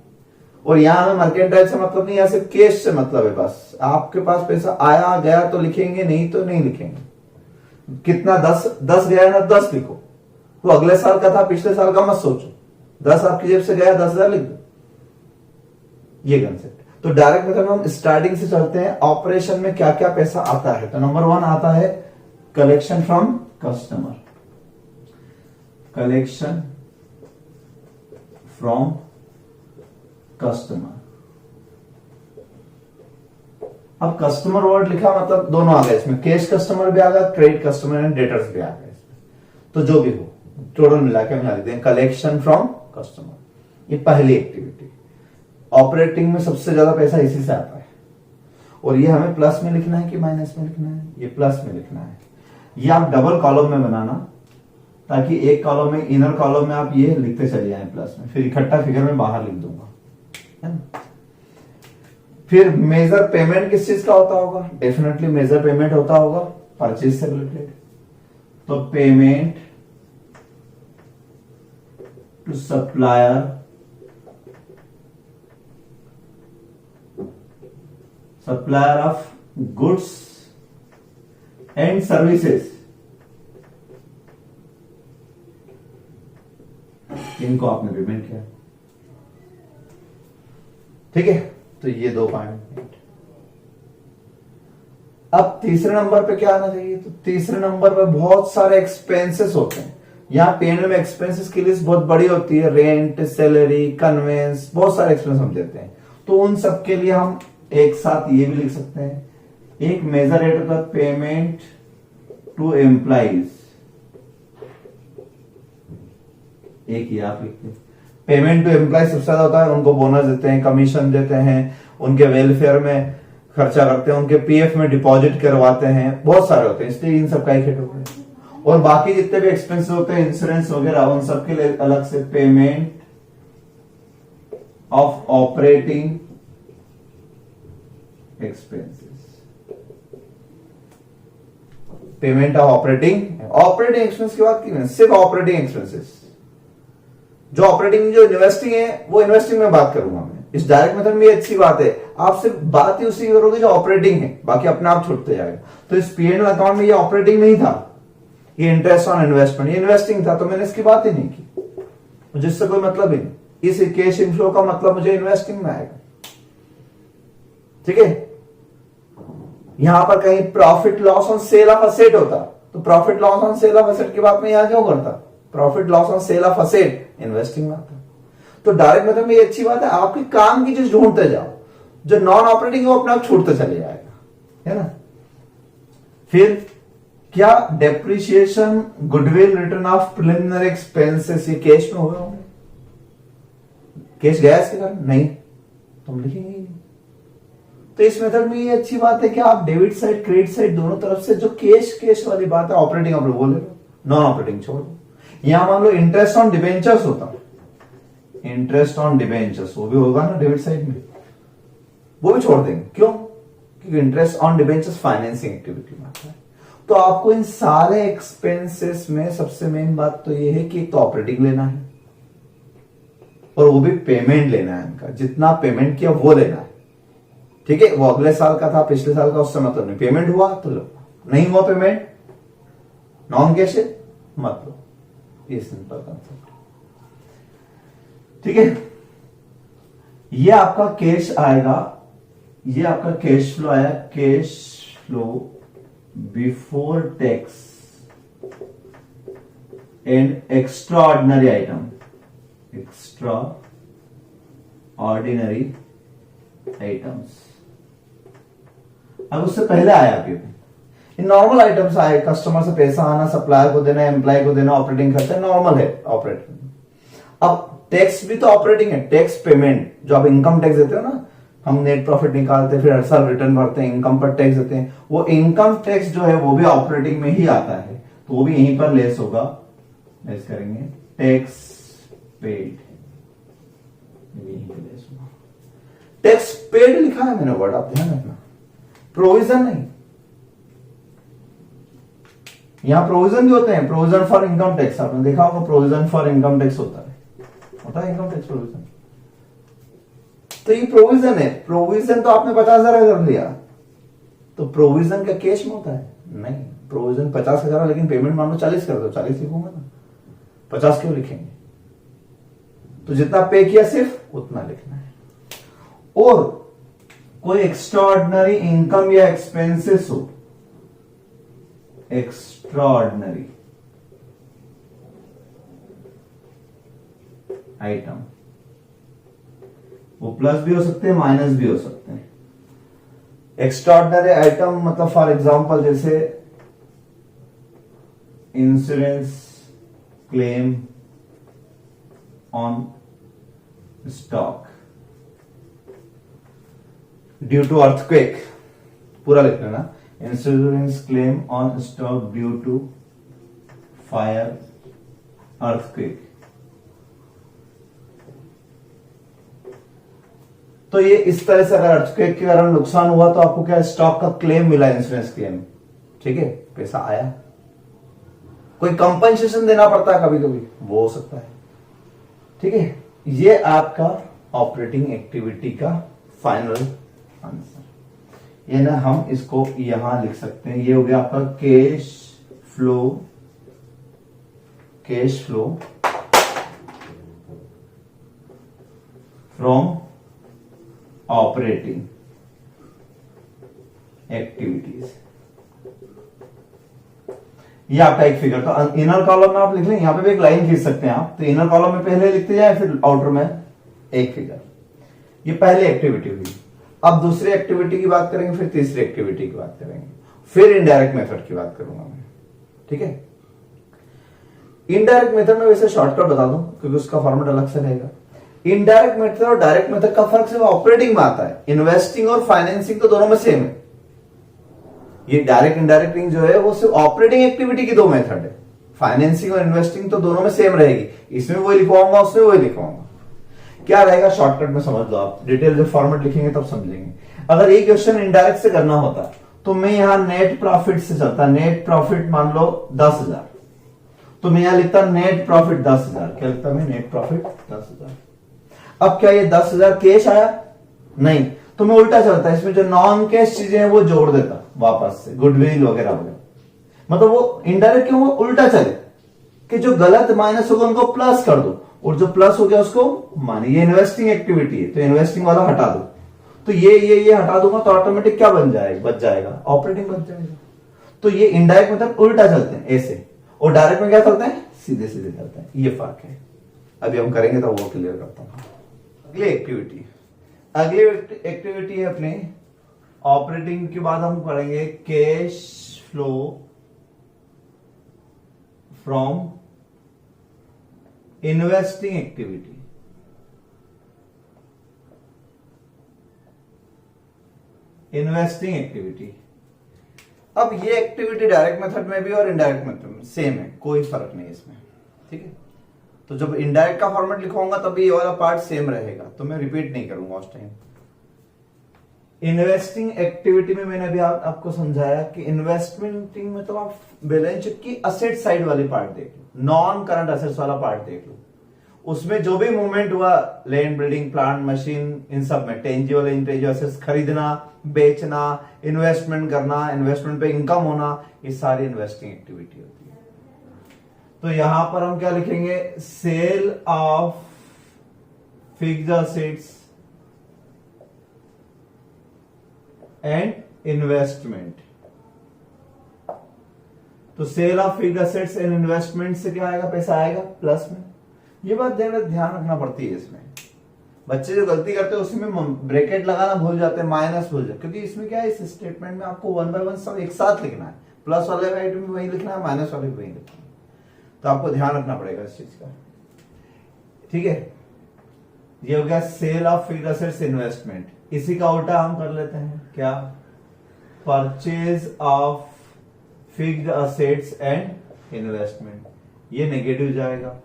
और यहां हमें मर्केंटाइल से मतलब नहीं, यहां सिर्फ कैश से मतलब है। बस आपके पास पैसा आया गया तो लिखेंगे, नहीं तो नहीं लिखेंगे। कितना 10 गया ना 10 लिखो, वो अगले साल का था पिछले साल का मत सोचो, 10 आपकी जेब से गया 10,000 लिख दो, ये कंसेप्ट। तो डायरेक्ट मेथड में हम स्टार्टिंग से चलते हैं, ऑपरेशन में क्या क्या पैसा आता है। तो नंबर 1 आता है collection from customer, collection from customer. अब कस्टमर वर्ड लिखा मतलब दोनों आ गए इसमें, कैश कस्टमर भी आ गया, क्रेडिट कस्टमर एंड डेटर्स भी आ गए इसमें, तो जो भी हो टोटल मिला के बना देते हैं कलेक्शन फ्रॉम कस्टमर। ये पहली एक्टिविटी, ऑपरेटिंग में सबसे ज्यादा पैसा इसी से आता है। और ये हमें प्लस में लिखना है कि माइनस में लिखना है? ये प्लस में लिखना है। ये आप डबल कॉलम में बनाना, ताकि एक कॉलम में, इनर कॉलम में आप ये लिखते चले जाएं प्लस में, फिर इकट्ठा फिगर में बाहर लिख दूंगा, है ना। फिर मेजर पेमेंट किस चीज का होता होगा? डेफिनेटली मेजर पेमेंट होता होगा परचेज से रिलेटेड, तो payment to supplier, supplier of goods and services, इनको आपने पेमेंट किया, ठीक है। तो ये 2 पॉइंट। अब तीसरे नंबर पे क्या आना चाहिए? तो तीसरे नंबर पे बहुत सारे एक्सपेंसेस होते हैं। यहाँ पेन में एक्सपेंसेस की लिस्ट बहुत बड़ी होती है, रेंट, सैलरी, कन्वेंस, बहुत सारे एक्सपेंस हम देते हैं। तो उन सब के लिए हम एक साथ ये भी लिख सकते हैं, एक मेजर रेट होता है पेमेंट टू एम्प्लॉइज, एक ये आप लिखते हैं। पेमेंट टू एम्प्लॉय सबसे ज्यादा होता है, उनको बोनस देते हैं, कमीशन देते हैं, उनके वेलफेयर में खर्चा करते हैं, उनके पीएफ में डिपॉजिट करवाते हैं, बहुत सारे होते हैं, इसलिए इन सब का एक हेड होता है। और बाकी जितने भी एक्सपेंसेस होते हैं, इंश्योरेंस वगैरह, उन सब के लिए अलग से payment of operating expenses, payment of operating expense की बात की, सिर्फ ऑपरेटिंग एक्सपेंसेस। जो ऑपरेटिंग, जो इन्वेस्टिंग है, वो इन्वेस्टिंग में बात करूंगा मैं। इस डायरेक्ट मेथड में अच्छी बात है, आप सिर्फ बात ही उसी करोगे जो ऑपरेटिंग है, बाकी अपने आप छूटते जाएगा। तो इस P&L अकाउंट में ये ऑपरेटिंग नहीं था, ये इंटरेस्ट ऑन इन्वेस्टमेंट, ये इन्वेस्टिंग था, तो मैंने इसकी बात ही नहीं की, जिससे कोई मतलब ही नहीं। इस कैश इनफ्लो का मतलब मुझे इन्वेस्टिंग में आएगा, ठीक है। यहां पर कहीं profit loss on sale of asset होता, तो profit loss on sale of asset की बात में यहां क्यों करता? Profit loss on sale of asset investing में आता। तो डायरेक्ट मेथड में ये अच्छी बात है, आपके काम की चीज ढूंढते जाओ, जो नॉन ऑपरेटिंग है वो अपने आप छूटते चले जाएगा, है ना। फिर क्या depreciation, goodwill, return of preliminary expenses, ये कैश में हुए होंगे? कैश गया इसके कारण? नहीं, तुम लिखेंगे ही नहीं। तो इस मेथड में ये अच्छी बात है कि आप डेबिट साइड, क्रेडिट साइड दोनों तरफ से जो कैश वाली बात है, ऑपरेटिंग आप बोल रहे हो, नॉन ऑपरेटिंग छोड़ दो। यहां मान लो इंटरेस्ट ऑन डिबेंचर्स होता, इंटरेस्ट ऑन डिबेंचर्स, वो भी होगा ना डेबिट साइड में, वो भी छोड़ देंगे। क्यों? क्योंकि interest on debentures financing activity में आता है। तो आपको इन सारे एक्सपेंसेस में सबसे मेन बात तो ये है कि एक तो ऑपरेटिंग लेना है, और वो भी पेमेंट लेना है, इनका जितना पेमेंट किया वो लेना है, ठीक है। वो अगले साल का था, पिछले साल का, उससे मतलब नहीं। पेमेंट हुआ तो लो, नहीं हुआ पेमेंट, नॉन कैश है, मत लो। ये सिंपल कंसेप्ट, ठीक है। ये आपका कैश आएगा, ये आपका कैश फ्लो आया, cash flow before tax and extra ordinary item, extra ordinary items. अब उससे पहले आया अभी इन नॉर्मल आइटम्स आए, कस्टमर से पैसा आना, सप्लायर को देना, एम्प्लॉय को देना, ऑपरेटिंग खर्चा नॉर्मल है ऑपरेटिंग। अब टैक्स भी तो ऑपरेटिंग है, टैक्स पेमेंट, जो आप इनकम टैक्स देते हो ना, हम नेट प्रॉफिट निकालते हैं, फिर हर साल रिटर्न भरते हैं, इनकम पर टैक्स देते हैं, वो इनकम टैक्स जो है वो भी ऑपरेटिंग में ही आता है, तो वो भी यहीं पर लेस होगा, लेस करेंगे, टैक्स पेड, यहीं पर लेस होगा। टैक्स पेड लिखा है मैंने वर्ड, आप ध्यान रखना, प्रोविजन नहीं। यहां प्रोविजन भी होते हैं, प्रोविजन फॉर इनकम टैक्स, आपने देखा होगा, प्रोविजन फॉर इनकम टैक्स होता है इनकम टैक्स प्रोविजन। तो ये प्रोविजन है, प्रोविजन तो आपने 50,000 कर लिया, तो प्रोविजन का कैश में होता है? नहीं। प्रोविजन 50,000 है लेकिन पेमेंट मान लो 40 कर दो, 40 लिखूंगा ना, 50 क्यों लिखेंगे? तो जितना पे किया सिर्फ उतना लिखना है। और कोई एक्स्ट्राऑर्डिनरी इनकम या एक्सपेंसेस हो, एक्स्ट्राऑर्डिनरी आइटम, वो प्लस भी हो सकते हैं माइनस भी हो सकते हैं। एक्स्ट्राऑर्डिनरी आइटम मतलब फॉर एग्जांपल जैसे insurance claim on stock due to earthquake, पूरा लिख लेना, insurance claim on stock due to fire earthquake. तो ये इस तरह से अगर अर्थक्वेक के कारण नुकसान हुआ तो आपको क्या स्टॉक का क्लेम मिला, इंश्योरेंस क्लेम, ठीक है, पैसा आया। कोई कंपनसेशन देना पड़ता है कभी कभी, वो हो सकता है, ठीक है। ये आपका ऑपरेटिंग एक्टिविटी का फाइनल आंसर। ये ना हम इसको यहां लिख सकते हैं, ये हो गया आपका cash flow from operating activities. ये आपका एक फिगर, तो इनर कॉलम में आप लिख लें, यहां पे भी एक लाइन खींच सकते हैं आप, तो इनर कॉलम में पहले लिखते जाए फिर आउटर में एक फिगर। ये पहली एक्टिविटी हुई। अब दूसरी एक्टिविटी की बात करेंगे, फिर तीसरी एक्टिविटी की बात करेंगे, फिर इनडायरेक्ट मेथड की बात करूंगा मैं, ठीक है। इनडायरेक्ट मेथड में वैसे शॉर्टकट बता दूं क्योंकि उसका फॉर्मेट अलग से रहेगा। इनडायरेक्ट मेथड और डायरेक्ट मेथड का फर्क सिर्फ ऑपरेटिंग में आता है, इन्वेस्टिंग और फाइनेंसिंग तो दोनों में सेम है। ये डायरेक्ट इनडायरेक्टिंग जो है वो सिर्फ ऑपरेटिंग एक्टिविटी की दो मेथड है, फाइनेंसिंग और इन्वेस्टिंग तो दोनों में सेम रहेगी, इसमें वही लिखवाऊंगा उसमें वही लिखवाऊंगा। क्या रहेगा शॉर्टकट में समझ लो आप, डिटेल जब फॉर्मेट लिखेंगे तब समझेंगे। अगर ये क्वेश्चन इनडायरेक्ट से करना होता तो मैं यहां नेट प्रॉफिट से चलता, नेट प्रॉफिट मान लो 10,000, तो मैं यहां लिखता नेट प्रॉफिट 10,000, क्या लिखता मैं, नेट प्रॉफिट 10,000। अब क्या ये 10,000 कैश आया? नहीं, तो मैं उल्टा चलता, इसमें जो नॉन कैश चीजें हैं वो जोड़ देता वापस से, गुडविल वगैरह वगैरह, मतलब वो इनडायरेक्ट क्यों, वो उल्टा चले कि जो गलत माइनस होगा उनको प्लस कर दो और जो प्लस हो गया उसको माने। ये इन्वेस्टिंग एक्टिविटी है तो इन्वेस्टिंग वाला हटा दो, तो ये हटा दूंगा तो ऑटोमेटिक क्या बन जाएगा, बच जाएगा, ऑपरेटिंग बच जाएगा। तो ये इनडायरेक्ट मतलब उल्टा चलते हैं ऐसे, और डायरेक्ट में क्या चलते हैं, सीधे सीधे चलते हैं, ये फर्क है। अभी हम करेंगे तो वो क्लियर करता हूं। अगली एक्टिविटी है अपने ऑपरेटिंग के बाद हम पढ़ेंगे cash flow from investing activity. Investing activity, अब ये एक्टिविटी डायरेक्ट मेथड में भी और इनडायरेक्ट मेथड में सेम है, कोई फर्क नहीं इसमें, ठीक है। तो जब इनडायरेक्ट का फॉर्मेट लिखवाऊंगा तब ये वाला पार्ट सेम रहेगा, तो मैं रिपीट नहीं करूंगा उस टाइम। इन्वेस्टिंग एक्टिविटी में मैंने अभी आपको समझाया कि इन्वेस्टमेंटिंग में तो आप बैलेंस शीट की असेट साइड वाली पार्ट देख लो, नॉन करंट असेट्स वाला पार्ट देख लो, उसमें जो भी मूवमेंट हुआ, लैंड, बिल्डिंग, प्लांट, मशीन, इन सब में टेंजिबल इंटेंजिबल असेट्स खरीदना, बेचना, इन्वेस्टमेंट करना, इन्वेस्टमेंट पे इनकम होना, ये सारी इन्वेस्टिंग एक्टिविटी होती है। तो यहां पर हम क्या लिखेंगे, sale of fixed assets and investment. तो sale of fixed assets and investment से क्या आएगा, पैसा आएगा प्लस में। ये बात ध्यान रखना पड़ती है इसमें, बच्चे जो गलती करते हैं उसमें ब्रैकेट लगाना भूल जाते हैं, माइनस भूल जाते, क्योंकि इसमें क्या है, इस स्टेटमेंट में आपको 1 बाय 1 सब एक साथ लिखना है, प्लस वाले आइटम भी वही लिखना है, माइनस वाले भी वही लिखना है, तो आपको ध्यान रखना पड़ेगा इस चीज का, ठीक है। ये हो गया sale of fixed assets investment. इसी का उल्टा हम कर लेते हैं, क्या, purchase of fixed assets and investment. ये नेगेटिव जाएगा,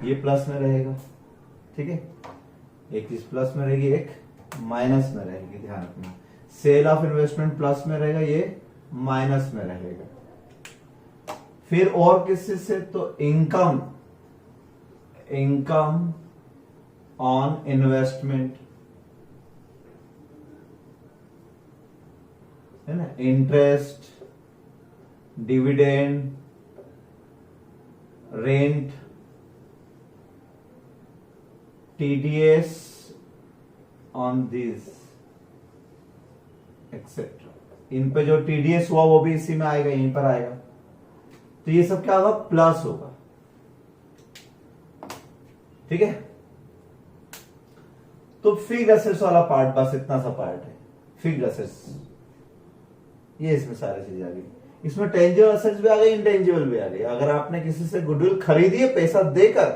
ये प्लस में रहेगा, ठीक है, एक चीज प्लस में रहेगी, एक माइनस में रहेगी, ध्यान रखना। सेल ऑफ इन्वेस्टमेंट प्लस में रहेगा, ये माइनस में रहेगा। फिर और किसी से, तो इनकम ऑन इन्वेस्टमेंट है ना, interest dividend, rent, TDS on this etcetera. इन पे जो टीडीएस हुआ वो भी इसी में आएगा, यहीं पर आएगा। तो ये सब क्या होगा, प्लस होगा। ठीक है, तो फिक्स्ड एसेट्स वाला पार्ट बस इतना सा पार्ट है, फिक्स्ड एसेट्स। ये इसमें सारी चीजें आ गई। इसमें टेंजिबल एसेट्स भी आ गई, इंटेंजिबल भी आ गई। अगर आपने किसी से गुडविल खरीदी है पैसा देकर,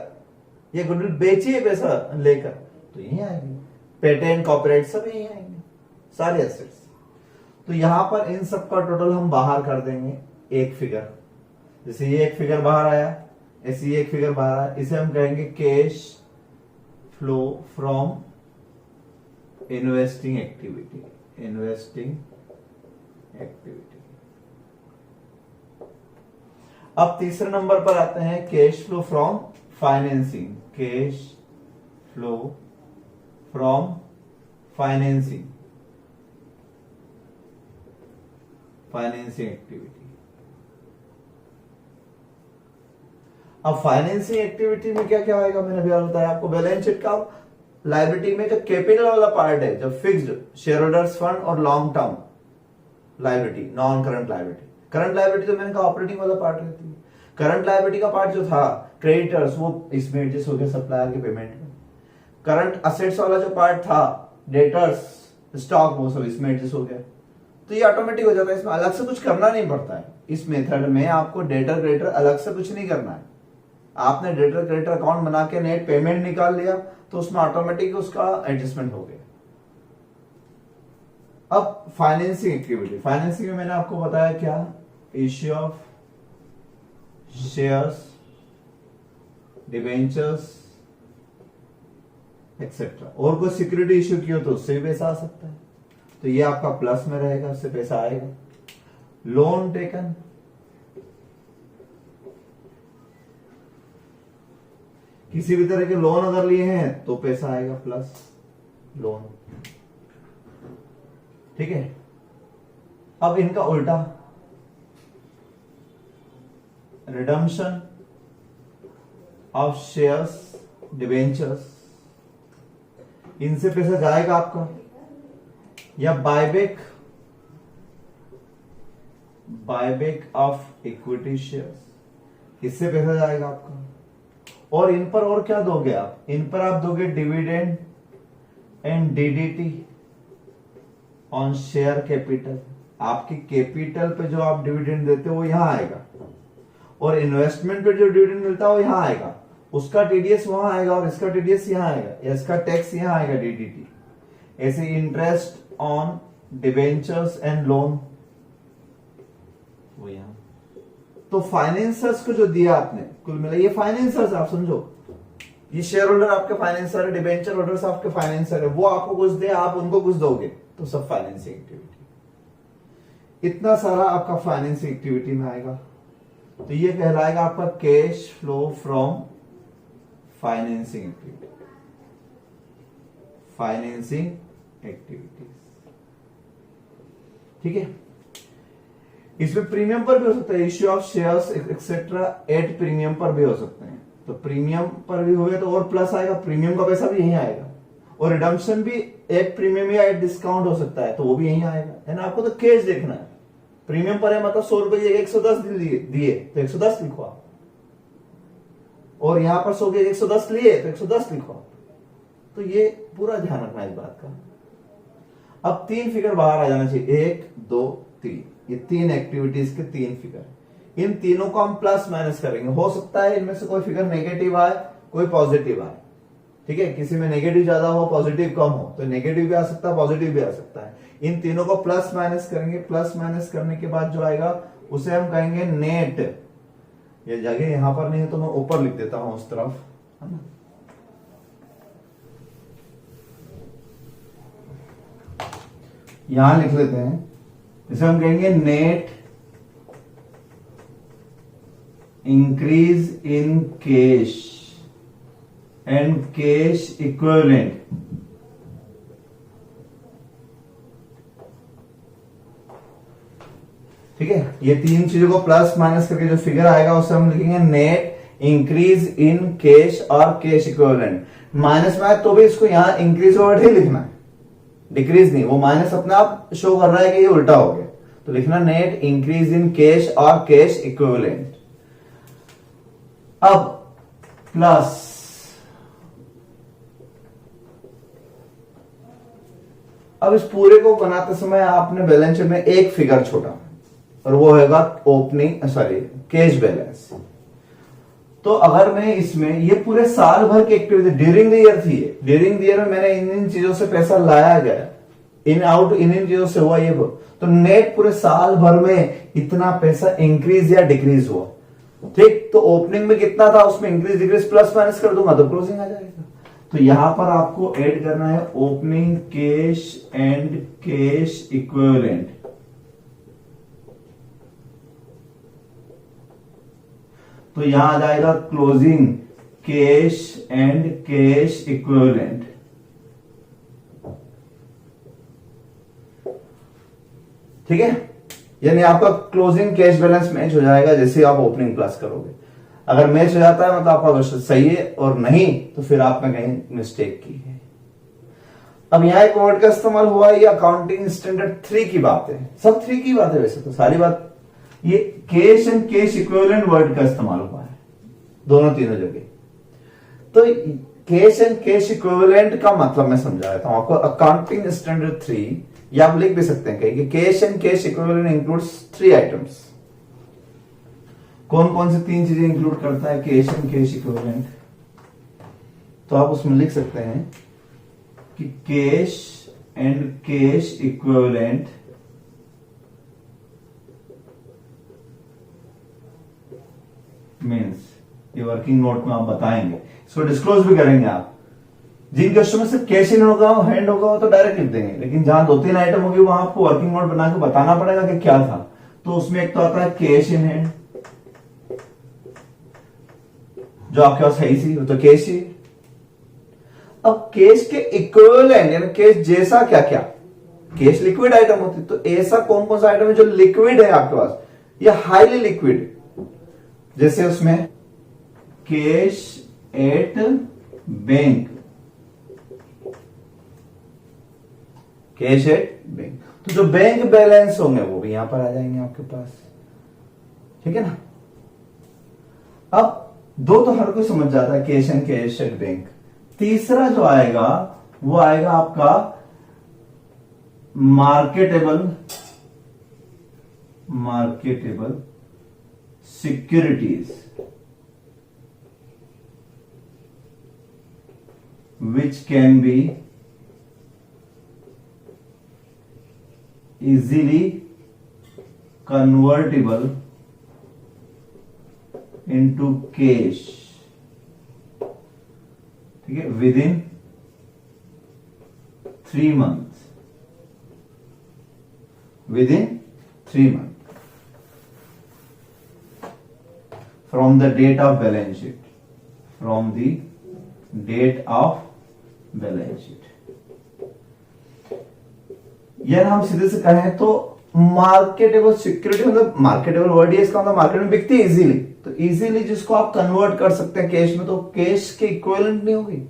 ये गुडविल बेची है पैसा लेकर, तो यही आएगी। पेटेंट, कॉपीराइट सब यही आएंगे, सारे एसेट्स। तो यहां पर इन सब का टोटल हम बाहर कर देंगे एक फिगर। जैसे ये एक फिगर बाहर आया, ऐसे ये एक फिगर बाहर आया, इसे हम कहेंगे cash flow from investing activity. Investing activity. अब तीसरे नंबर पर आते हैं cash flow from financing. Cash flow from financing, financing activity. अब फाइनेंसिंग एक्टिविटी में क्या क्या आएगा, मैंने अभी बताया आपको। बैलेंस शीट का लायबिलिटी में जो कैपिटल वाला पार्ट है, जो फिक्स्ड शेयर होल्डर्स फंड और long term liability, non current liability. Current liability तो मैंने कहा ऑपरेटिंग वाला पार्ट रहती है। करंट लायबिलिटी का पार्ट जो था क्रेडिटर्स, वो इसमें एडजस्ट हो गया सप्लायर के पेमेंट में। करंट असेट्स वाला जो पार्ट था डेटर्स, स्टॉक, वो सब इसमें एडजस्ट हो गया। तो ये ऑटोमेटिक हो जाता है, इसमें अलग से कुछ करना नहीं पड़ता है। इस मेथड में आपको डेटर क्रेडिटर अलग से कुछ नहीं करना है। आपने डेटर क्रेडिटर अकाउंट बना के नेट पेमेंट निकाल लिया तो उसमें ऑटोमेटिक उसका एडजस्टमेंट हो गया। अब फाइनेंसिंग एक्टिविटी। फाइनेंसिंग में मैंने आपको बताया क्या, issue of shares, debentures etcetera. और कोई सिक्योरिटी इश्यू की हो तो उससे भी पैसा आ सकता है, तो ये आपका प्लस में रहेगा, उससे पैसा आएगा। लोन टेकन, किसी भी तरह के लोन अगर लिए हैं तो पैसा आएगा प्लस लोन। ठीक है, अब इनका उल्टा, रिडम्पशन ऑफ शेयर्स, डिबेंचर्स, इनसे पैसा जाएगा आपका। या buyback, buyback of equity shares, इससे पैसा जाएगा आपका। और इन पर और क्या दोगे आप, इन पर आप दोगे dividend and DDT on share capital. आपकी कैपिटल पे जो आप डिविडेंड देते हो वो यहां आएगा, और इन्वेस्टमेंट पे जो डिविडेंड मिलता है वो यहां आएगा। उसका टीडीएस वहां आएगा और इसका टीडीएस यहां आएगा, या इसका टैक्स यहां आएगा, डीडीटी। ऐसे interest on debentures and loan वो यहां। तो फाइनेंसर्स को जो दिया आपने, कुल मिला ये फाइनेंसर्स, आप समझो ये शेयर होल्डर आपके फाइनेंसर है, डिबेंचर होल्डर्स आपके फाइनेंसर है, वो आपको कुछ दे, आप उनको कुछ दोगे, तो सब फाइनेंसिंग एक्टिविटी। इतना सारा आपका फाइनेंसिंग एक्टिविटी में आएगा। तो ये कहलाएगा आपका cash flow from financing activity, financing activities. ठीक है, इसमें प्रीमियम पर भी हो सकता है, issue of shares etcetera at premium पर भी हो सकते हैं। तो प्रीमियम पर भी हुए तो और प्लस आएगा, प्रीमियम का पैसा भी यहीं आएगा। और रिडम्पशन भी एट प्रीमियम या एट डिस्काउंट हो सकता है, तो वो भी यहीं आएगा, है ना। आपको तो कैश देखना है। प्रीमियम पर है मतलब 100 रुपए 110 दिए तो 110 लिखो आप, और यहां पर 100 के 110 लिए तो 110 लिखो आप। तो ये पूरा ध्यान रखना इस बात का। अब 3 फिगर बाहर आ जाना चाहिए, 1 2 3, ये 3 एक्टिविटीज के 3 फिगर। इन तीनों को हम प्लस माइनस करेंगे। हो सकता है इनमें से कोई फिगर नेगेटिव आए, कोई पॉजिटिव आए। ठीक है, किसी में नेगेटिव ज्यादा हो, पॉजिटिव कम हो, तो नेगेटिव भी आ सकता है, पॉजिटिव भी आ सकता है। इन तीनों को प्लस माइनस करेंगे। प्लस माइनस करने के बाद जो आएगा उसे हम कहेंगे नेट। ये जगह यहां पर नहीं है तो मैं ऊपर लिख देता हूं उस तरफ, है ना। यहां लिख लेते हैं, इसे हम कहेंगे net increase in cash and cash equivalent. ठीक ठीक है, ये तीन चीजों को प्लस माइनस करके जो फिगर आएगा उसे हम लिखेंगे नेट इंक्रीज इन कैश और कैश इक्विवेलेंट। माइनस में आए तो भी इसको यहां इंक्रीज वर्ड ही लिखना है, डिक्रीज नहीं। वो माइनस अपने आप शो कर रहा है कि ये उल्टा हो गया, तो लिखना नेट इंक्रीज इन कैश और कैश इक्विवेलेंट। अब प्लस अब इस पूरे को बनाते समय आपने बैलेंस शीट में एक फिगर छोड़ा और वो होगा कैश बैलेंस। तो अगर मैं इसमें ये पूरे साल भर की एक्टिविटी ड्यूरिंग द ईयर थी, ड्यूरिंग द ईयर में मैंने इन चीजों से पैसा लाया गया, इन चीजों से हुआ ये वो, तो नेट पूरे साल भर में इतना पैसा इंक्रीज या डिक्रीज हुआ। ठीक, तो ओपनिंग में कितना था उसमें इंक्रीज डिक्रीज प्लस माइनस कर दूंगा तो क्लोजिंग आ जाएगा। तो यहां पर आपको ऐड करना है opening cash and cash equivalent. तो यहां आ जाएगा closing cash and cash equivalent. ठीक है, यानी आपका क्लोजिंग कैश बैलेंस मैच हो जाएगा जैसे आप ओपनिंग प्लस करोगे। अगर मैच हो जाता है मतलब आपका क्वेश्चन सही है, और नहीं तो फिर आपने कहीं मिस्टेक की है। अब यहां एक वर्ड का इस्तेमाल हुआ है, ये अकाउंटिंग स्टैंडर्ड 3 की बात है, सब 3 की बात है वैसे तो सारी बात। ये cash and cash equivalent word का इस्तेमाल हुआ है दोनों तीनों जगह। तो कैश एंड कैश इक्विवेलेंट का मतलब मैं समझा देता हूं आपको। अकाउंटिंग स्टैंडर्ड 3, या आप लिख भी सकते हैं कि cash and cash equivalent includes 3 items. कौन कौन सी 3 चीजें इंक्लूड करता है कैश एंड कैश इक्विवेलेंट? तो आप उसमें लिख सकते हैं कि cash and cash equivalent means, ये वर्किंग नोट में आप बताएंगे, इसको डिस्क्लोज भी करेंगे आप। जिन क्वेश्चन में सिर्फ कैश इन होगा, हैंड होगा, वो तो डायरेक्ट लिख देंगे, लेकिन जहां 2-3 आइटम होगी वहां आपको वर्किंग नोट बना के बताना पड़ेगा कि क्या था। तो उसमें एक तो आता है कैश इन हैंड, जो आपके पास है ही, वो तो कैश ही। अब कैश के इक्विवेलेंट यानी कैश जैसा क्या क्या, कैश लिक्विड आइटम होती, तो ऐसा कौन कौन सा आइटम है जो लिक्विड है आपके पास या हाईली लिक्विड? जैसे उसमें cash at bank, cash at bank, तो जो बैंक बैलेंस होंगे वो भी यहां पर आ जाएंगे आपके पास। ठीक है ना। अब 2 तो हर कोई समझ जाता है, cash and cash at bank. तीसरा जो आएगा वो आएगा आपका marketable securities, which can be easily convertible into cash, ठीक है, within 3 months, within 3 months from the date of balance sheet, from the date of balance sheet. यार हम सीधे से कहें तो मार्केटेबल सिक्योरिटी, मतलब मार्केटेबल वर्ड है इसका, मतलब मार्केट में बिकती है इजीली, तो इजीली जिसको आप कन्वर्ट कर सकते हैं कैश में, तो कैश के इक्विवेलेंट नहीं होगी।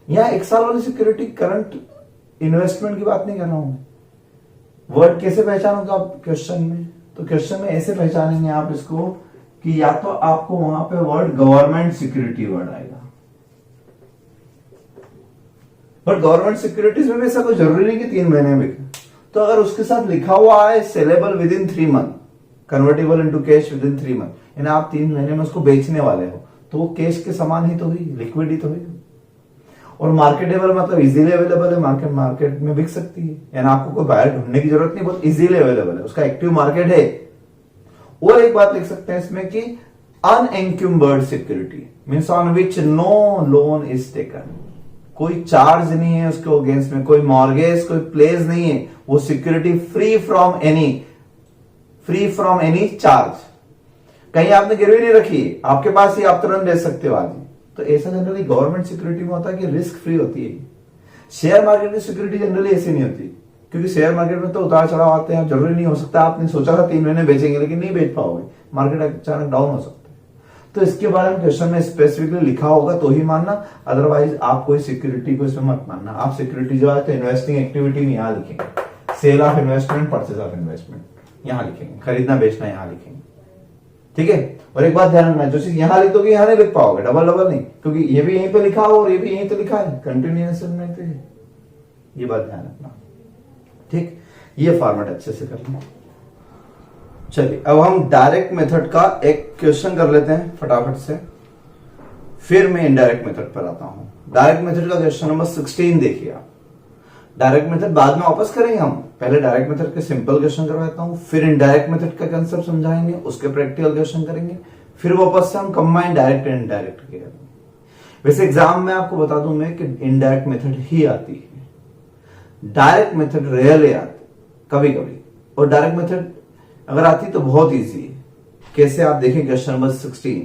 यहां 1 साल वाली सिक्योरिटी करंट इन्वेस्टमेंट की बात नहीं कर रहा हूं मैं। वर्ड कैसे पहचानोगे आप क्वेश्चन में? तो क्वेश्चन में ऐसे पहचानेंगे आप इसको कि या तो आपको वहां पे वर्ड गवर्नमेंट सिक्योरिटी वर्ड आएगा, बट गवर्नमेंट सिक्योरिटीज में भी ऐसा कोई जरूरी नहीं कि 3 महीने में बिके। तो अगर उसके साथ लिखा हुआ है saleable with in 3 month, convertible into cash with in 3 month, यानी आप 3 महीने में उसको बेचने वाले हो, तो वो कैश के समान ही तो हुई, लिक्विड ही तो हुई। और मार्केटेबल मतलब इजीली अवेलेबल है, मार्केट में बिक सकती है, यानी आपको कोई बायर ढूंढने की जरूरत नहीं, बहुत इजीली अवेलेबल है, उसका एक्टिव मार्केट है। और एक बात लिख सकते हैं इसमें कि unencumbered security means on which no loan is taken, कोई चार्ज नहीं है उसके अगेंस्ट में, कोई मॉर्गेज, कोई प्लेज नहीं है, वो security free from any charge. कहीं आपने गिरवी नहीं रखी, आपके पास ही आप तुरंत बेच सकते हो आज। तो ऐसा जनरली गवर्नमेंट सिक्योरिटी में होता है कि रिस्क फ्री होती है। शेयर मार्केट की सिक्योरिटी जनरली ऐसी नहीं होती क्योंकि शेयर मार्केट में तो उतार चढ़ाव आते हैं, जरूरी नहीं हो सकता आपने सोचा था 3 महीने बेचेंगे लेकिन नहीं बेच पाओगे, मार्केट अचानक डाउन हो सकता है। तो इसके बारे में क्वेश्चन में स्पेसिफिकली लिखा होगा तो ही मानना, अदरवाइज आप कोई सिक्योरिटी को इसमें मत मानना। आप सिक्योरिटी जो है तो इन्वेस्टिंग एक्टिविटी में यहाँ लिखेंगे, sale of investment, purchase of investment यहाँ लिखेंगे, खरीदना बेचना यहाँ लिखेंगे, ठीक है। और एक बात ध्यान रखना, जो चीज यहाँ लिख दोगे यहाँ नहीं लिख पाओगे, डबल नहीं, क्योंकि ये भी यहीं पे लिखा हो और ये भी यहीं पे लिखा है, कंटिन्यूएशन में तो ये बात ध्यान रखना, ठीक। ये फॉर्मेट अच्छे से कर लो। चलिए अब हम डायरेक्ट मेथड का एक क्वेश्चन कर लेते हैं फटाफट से, फिर मैं इनडायरेक्ट मेथड पर आता हूं। डायरेक्ट मेथड का क्वेश्चन नंबर 16 देखिए आप। डायरेक्ट मेथड बाद में वापस करेंगे हम, पहले डायरेक्ट मेथड के सिंपल क्वेश्चन करवाता हूं, फिर इनडायरेक्ट मेथड का कंसेप्ट समझाएंगे, उसके प्रैक्टिकल क्वेश्चन करेंगे, फिर वापस से हम कंबाइन डायरेक्ट एंड इनडायरेक्ट के करेंगे। वैसे एग्जाम में आपको बता दूं मैं कि इनडायरेक्ट मेथड ही आती है, डायरेक्ट मेथड रेयरली आती कभी कभी, और डायरेक्ट मेथड अगर आती तो बहुत इजी है। कैसे आप देखें question number 16,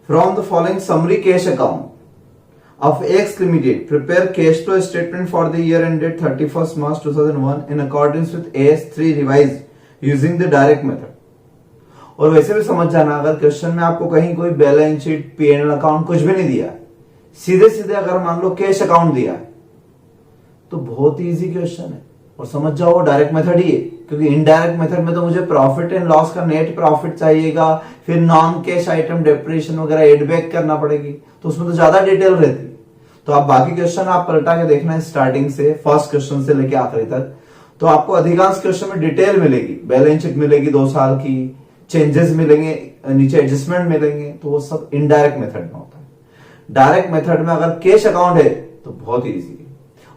from the following summary cash account of X Limited, prepare cash flow statement for the year ended 31st March 2001 in accordance with AS3 revised using the direct method। और वैसे भी समझ जाना, अगर क्वेश्चन में आपको कहीं कोई बैलेंस शीट, P&L अकाउंट कुछ भी नहीं दिया, सीधे सीधे अगर मान लो कैश अकाउंट दिया है तो बहुत ही इजी क्वेश्चन है और समझ जाओ डायरेक्ट मेथड ही है। क्योंकि इनडायरेक्ट मेथड में तो मुझे प्रॉफिट एंड लॉस का नेट प्रॉफिट चाहिएगा, फिर नॉन कैश आइटम डेप्रिसिएशन वगैरह एड बैक करना पड़ेगी, तो उसमें तो ज्यादा डिटेल रहती। तो आप बाकी क्वेश्चन आप पलटा के देखना है स्टार्टिंग से, फर्स्ट क्वेश्चन से लेके आखिरी तक, तो आपको अधिकांश क्वेश्चन में डिटेल मिलेगी, बैलेंस शीट मिलेगी 2 साल की, चेंजेस मिलेंगे, नीचे एडजस्टमेंट मिलेंगे, तो वो सब इनडायरेक्ट मेथड में होता है। डायरेक्ट मेथड में अगर कैश अकाउंट है तो बहुत ईजी है।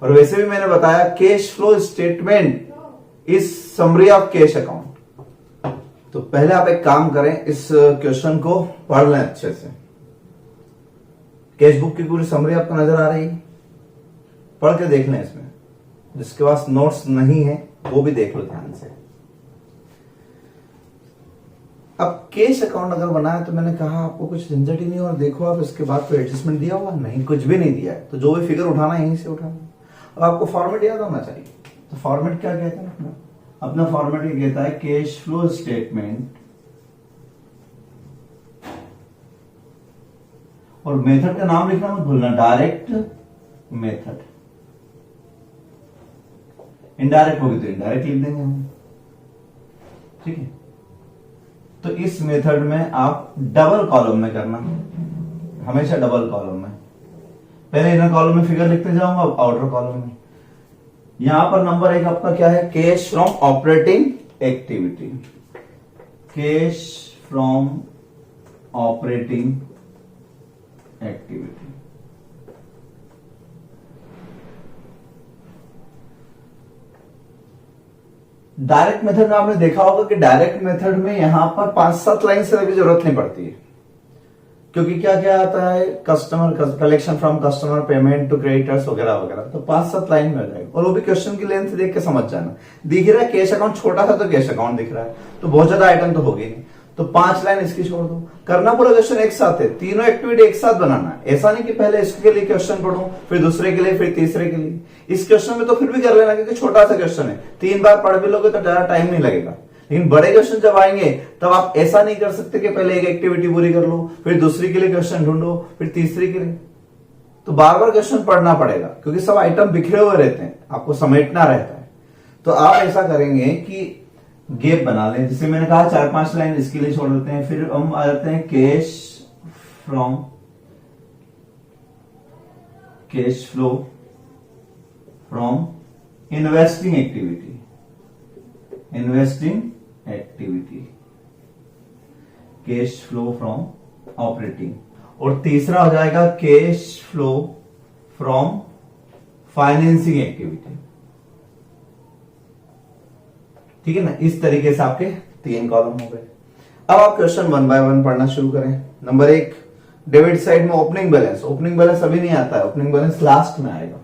और वैसे भी मैंने बताया cash flow statement is summary of cash account. तो पहले आप एक काम करें, इस क्वेश्चन को पढ़ लें अच्छे से। कैश बुक की पूरी समरी आपको नजर आ रही है, पढ़ के देख लें। इसमें जिसके पास नोट्स नहीं है वो भी देख लो ध्यान से। अब कैश अकाउंट अगर बना है तो मैंने कहा आपको कुछ झंझट ही नहीं, और देखो आप इसके बाद कोई एडजस्टमेंट दिया हुआ नहीं, कुछ भी नहीं दिया है, तो जो भी फिगर उठाना है यहीं से उठाना। अब आपको फॉर्मेट याद होना चाहिए, तो फॉर्मेट क्या कहते हैं अपना फॉर्मेट ये कहता है कैश फ्लो स्टेटमेंट, और मेथड का नाम लिखना मत भूलना, डायरेक्ट मेथड। इनडायरेक्ट होगी तो इनडायरेक्ट लिख देंगे हम, ठीक है। तो इस मेथड में आप डबल कॉलम में करना, हमेशा डबल कॉलम में, पहले इनर कॉलम में फिगर लिखते जाऊंगा, आउटर कॉलम में। यहां पर नंबर 1 आपका क्या है, cash from operating activity, cash from operating activity. Direct method में आपने देखा होगा कि डायरेक्ट मेथड में यहां पर 5-7 लाइन से की जरूरत नहीं पड़ती है, क्योंकि क्या क्या आता है, customer collection from customer, payment to creditors वगैरह वगैरह, तो 5-7 लाइन में हो जाएगा। और वो भी क्वेश्चन की लेंथ देख के समझ जाना। दिख रहा है कैश अकाउंट छोटा सा, तो कैश अकाउंट दिख रहा है, तो बहुत ज्यादा आइटम तो होगी नहीं, तो 5 लाइन इसकी छोड़ दो। करना पूरा क्वेश्चन एक साथ है, तीनों एक्टिविटी एक साथ बनाना है। ऐसा नहीं कि पहले इसके लिए क्वेश्चन पढ़ूं, फिर दूसरे के लिए, फिर तीसरे के लिए। इस क्वेश्चन में तो फिर भी कर लेना, क्योंकि छोटा सा क्वेश्चन है, 3 बार पढ़ भी लोगे तो ज्यादा टाइम नहीं लगेगा। लेकिन बड़े क्वेश्चन जब आएंगे तब आप ऐसा नहीं कर सकते कि पहले एक एक्टिविटी पूरी कर लो, फिर दूसरी के लिए क्वेश्चन ढूंढो, फिर तीसरी के लिए, तो बार बार क्वेश्चन पढ़ना पड़ेगा, क्योंकि सब आइटम बिखरे हुए रहते हैं, आपको समेटना रहता है। तो आप ऐसा करेंगे कि गैप बना लें, जिसे मैंने कहा 4-5 लाइन इसके लिए छोड़ देते हैं। फिर हम आ जाते हैं cash flow from investing activity, cash flow from operating, और तीसरा हो जाएगा cash flow from financing activity, ठीक है ना। इस तरीके से आपके 3 कॉलम हो गए। अब आप क्वेश्चन 1 बाय 1 पढ़ना शुरू करें। नंबर 1, डेबिट साइड में ओपनिंग बैलेंस। ओपनिंग बैलेंस अभी नहीं आता है, ओपनिंग बैलेंस लास्ट में आएगा।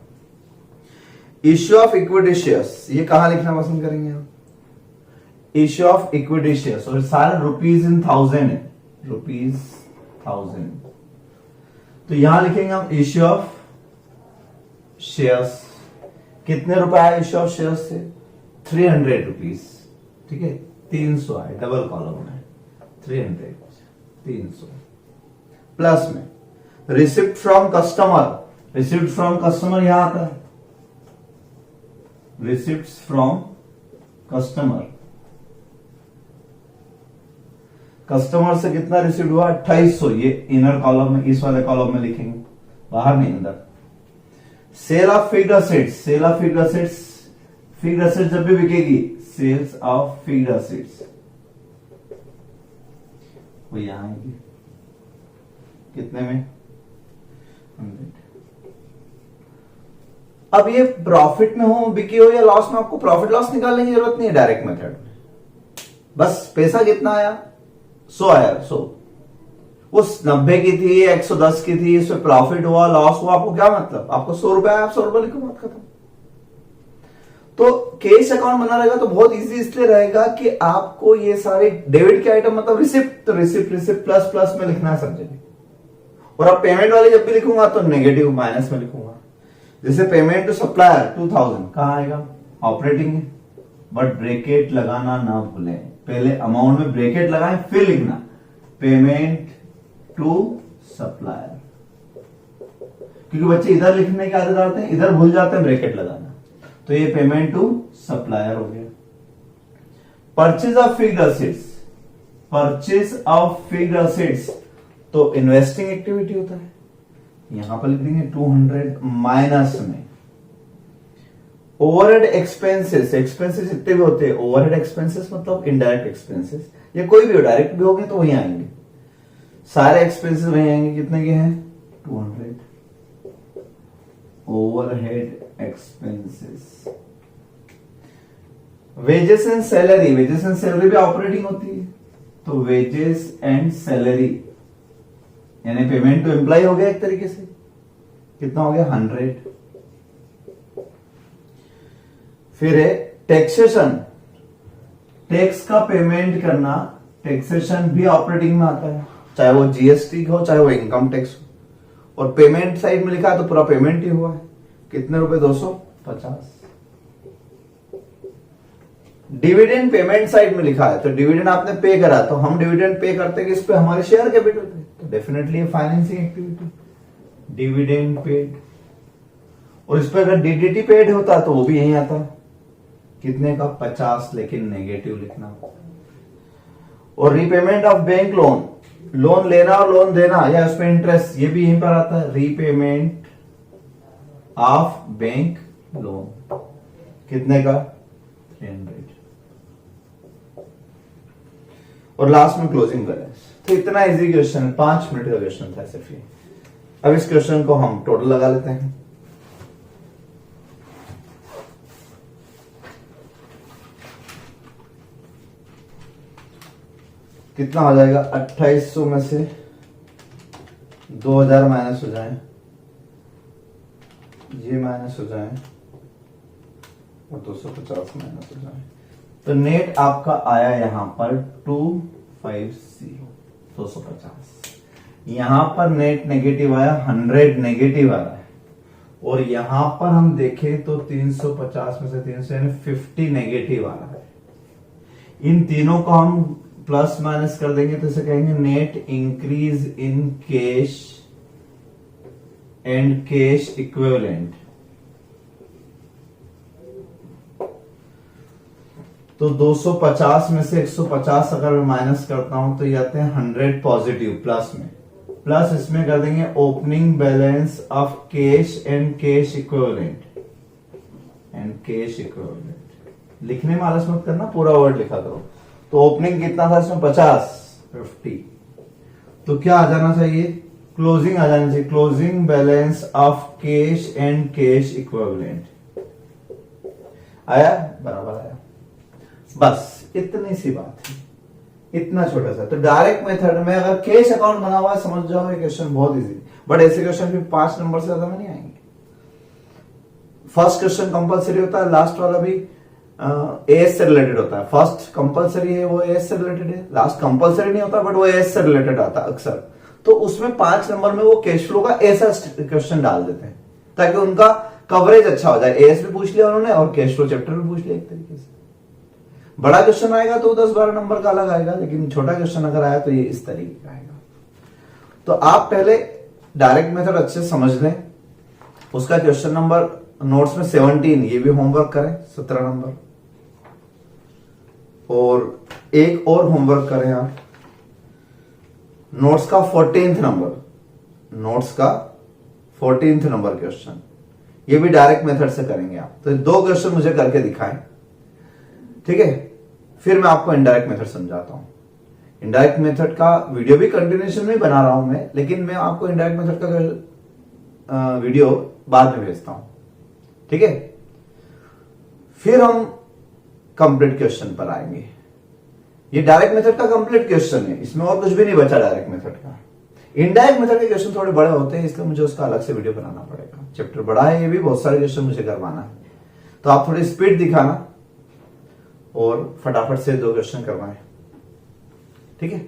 इश्यू ऑफ इक्विटी शेयर्स, ये कहां लिखना पसंद करेंगे आप, इश्यू ऑफ इक्विटी शेयर्स, और सारे रुपीज इन 1000 है, रुपीज 1000, तो यहां लिखेंगे हम इश्यू ऑफ शेयर्स। कितने रुपए आए इश्यू ऑफ शेयर्स से, ₹300, ठीक है, 300 आए, डबल कॉलम में 300, 300 प्लस में receipt from customer, receipt from customer यहां आता है, रिसिप्ट फ्रॉम कस्टमर, कस्टमर से कितना रिसीव हुआ 2800, ये इनर कॉलम में, इस वाले कॉलम में लिखेंगे, बाहर नहीं अंदर। Sale of fixed assets, sale of fixed assets, fixed assets जब भी बिकेगी, सेल्स ऑफ फिक्स्ड असेट्स वो यहां आएगी, कितने में 100। अब ये प्रॉफिट में हो, बिकी हो या लॉस में, आपको प्रॉफिट लॉस निकालने की जरूरत नहीं है डायरेक्ट मेथड में, बस पैसा कितना आया 100 आया, 100, उस 90 की थी 110 की थी, इसमें प्रॉफिट हुआ लॉस हुआ, आपको क्या मतलब, आपको 100 रुपए आया, आप 100 रुपए लिखो, बात खत्म। तो कैश अकाउंट बना रहेगा तो बहुत इजी इसलिए रहेगा कि आपको ये सारे डेबिट के आइटम मतलब रिसिप्ट, तो रिसिप्ट रिसिप्ट प्लस प्लस में लिखना है सब जगह, और अब पेमेंट वाली जब भी लिखूंगा तो नेगेटिव माइनस में लिखूंगा। जैसे पेमेंट टू सप्लायर 2000 कहां आएगा, ऑपरेटिंग है, बट ब्रैकेट लगाना ना भूलें, पहले अमाउंट में ब्रैकेट लगाएं फिर लिखना पेमेंट टू सप्लायर, क्योंकि बच्चे इधर लिखने की आदत आते हैं, इधर भूल जाते हैं ब्रैकेट लगाना, तो ये पेमेंट टू सप्लायर हो गया। Purchase of fixed assets, purchase of fixed assets तो इन्वेस्टिंग एक्टिविटी होता है, यहां पर लिख देंगे 200 माइनस में ओवरहेड एक्सपेंसेस, एक्सपेंसेस जितने भी होते हैं, ओवरहेड एक्सपेंसेस मतलब इनडायरेक्ट एक्सपेंसेस, या कोई भी हो, डायरेक्ट भी होंगे तो वहीं आएंगे, सारे एक्सपेंसेस वहीं आएंगे, कितने के हैं 200 overhead expenses. Wages and salary, wages and salary भी ऑपरेटिंग होती है, तो वेजेस एंड सैलरी यानी पेमेंट टू एम्प्लॉय हो गया एक तरीके से, कितना हो गया 100। फिर है टैक्सेशन, टैक्स का पेमेंट करना, टैक्सेशन भी ऑपरेटिंग में आता है, चाहे वो जीएसटी हो चाहे वो इनकम टैक्स हो, और पेमेंट साइड में लिखा है तो पूरा पेमेंट ही हुआ है, कितने रुपए 250। डिविडेंड पेमेंट साइड में लिखा है, तो डिविडेंड आपने पे करा, तो हम डिविडेंड पे करते हैं किस पे, हमारे शेयर कैपिटल पे, तो definitely financing activity, dividend paid. और इस पे अगर डीडीटी पेड होता तो वो भी यही आता, कितने का 50, लेकिन नेगेटिव लिखना। और repayment of bank loan, loan लेना और लोन देना या उसमें इंटरेस्ट, ये भी यहीं पर आता है, रीपेमेंट ऑफ बैंक लोन, कितने का 300। और लास्ट में क्लोजिंग बैलेंस। तो इतना इजी क्वेश्चन है, 5 मिनट का क्वेश्चन था सिर्फ ये। अब इस क्वेश्चन को हम टोटल लगा लेते हैं। कितना हो जाएगा, 2800 में से 2000 माइनस हो जाए, ये माइनस हो जाए और 250 माइनस हो जाए, तो नेट आपका आया यहां पर 250, 250। यहां पर नेट नेगेटिव आया, 100 नेगेटिव आ रहा है, और यहां पर हम देखें तो 350 में से 300 यानी 50 नेगेटिव आ रहा है। इन तीनों को हम प्लस माइनस कर देंगे तो इसे कहेंगे net increase in cash and cash equivalent. तो 250 में से 150 अगर मैं माइनस करता हूं तो ये आते हैं 100 पॉजिटिव प्लस में, प्लस इसमें कर देंगे opening balance of cash and cash equivalent, and cash equivalent. लिखने में आलस मत करना, पूरा वर्ड लिखा करो। तो ओपनिंग कितना था इसमें 50, तो क्या आ जाना चाहिए, क्लोजिंग आ जाना चाहिए, closing balance of cash and cash equivalent. आया, बराबर आया। बस इतनी सी बात है, इतना छोटा सा। तो डायरेक्ट मेथड में अगर कैश अकाउंट बना हुआ है समझ जाओ ये क्वेश्चन बहुत इजी, बट ऐसे क्वेश्चन भी 5 नंबर से ज्यादा में नहीं आएंगे। फर्स्ट क्वेश्चन कंपलसरी होता है, लास्ट वाला भी एएस से रिलेटेड होता है। फर्स्ट कंपलसरी है वो एएस से रिलेटेड है, लास्ट कंपलसरी नहीं होता बट वो एएस से रिलेटेड आता है अक्सर। तो उसमें 5 नंबर में वो कैश फ्लो का ऐसा क्वेश्चन डाल देते हैं ताकि उनका कवरेज अच्छा हो जाए। एएस भी पूछ लिया उन्होंने और कैश फ्लो चैप्टर भी पूछ लिया एक तरीके से। बड़ा क्वेश्चन आएगा तो 10-12 नंबर का अलग आएगा, लेकिन छोटा क्वेश्चन अगर आया तो ये इस तरीके का आएगा। तो आप पहले डायरेक्ट मेथड अच्छे से समझ लें, उसका क्वेश्चन नंबर नोट्स में 17, ये भी होमवर्क करें 17 नंबर, और एक और होमवर्क करें आप नोट्स का 14th नंबर, नोट्स का 14th नंबर क्वेश्चन, ये भी डायरेक्ट मेथड से करेंगे आप। तो 2 क्वेश्चन मुझे करके दिखाएं, ठीक है, फिर मैं आपको इनडायरेक्ट मेथड समझाता हूं। इनडायरेक्ट मेथड का वीडियो भी कंटिन्यूएशन में बना रहा हूं मैं, लेकिन मैं आपको इनडायरेक्ट मेथड का वीडियो बाद में भेजता हूं, ठीक है। फिर हम कंप्लीट क्वेश्चन पर आएंगे। ये डायरेक्ट मेथड का कंप्लीट क्वेश्चन है, इसमें और कुछ भी नहीं बचा डायरेक्ट मेथड का। इनडायरेक्ट मेथड के क्वेश्चन थोड़े बड़े होते हैं, इसलिए मुझे उसका अलग से वीडियो बनाना पड़ेगा। चैप्टर बड़ा है, ये भी बहुत सारे क्वेश्चन मुझे करवाना है, तो आप थोड़ी स्पीड दिखाना और फटाफट से 2 क्वेश्चन करवाएं, ठीक है।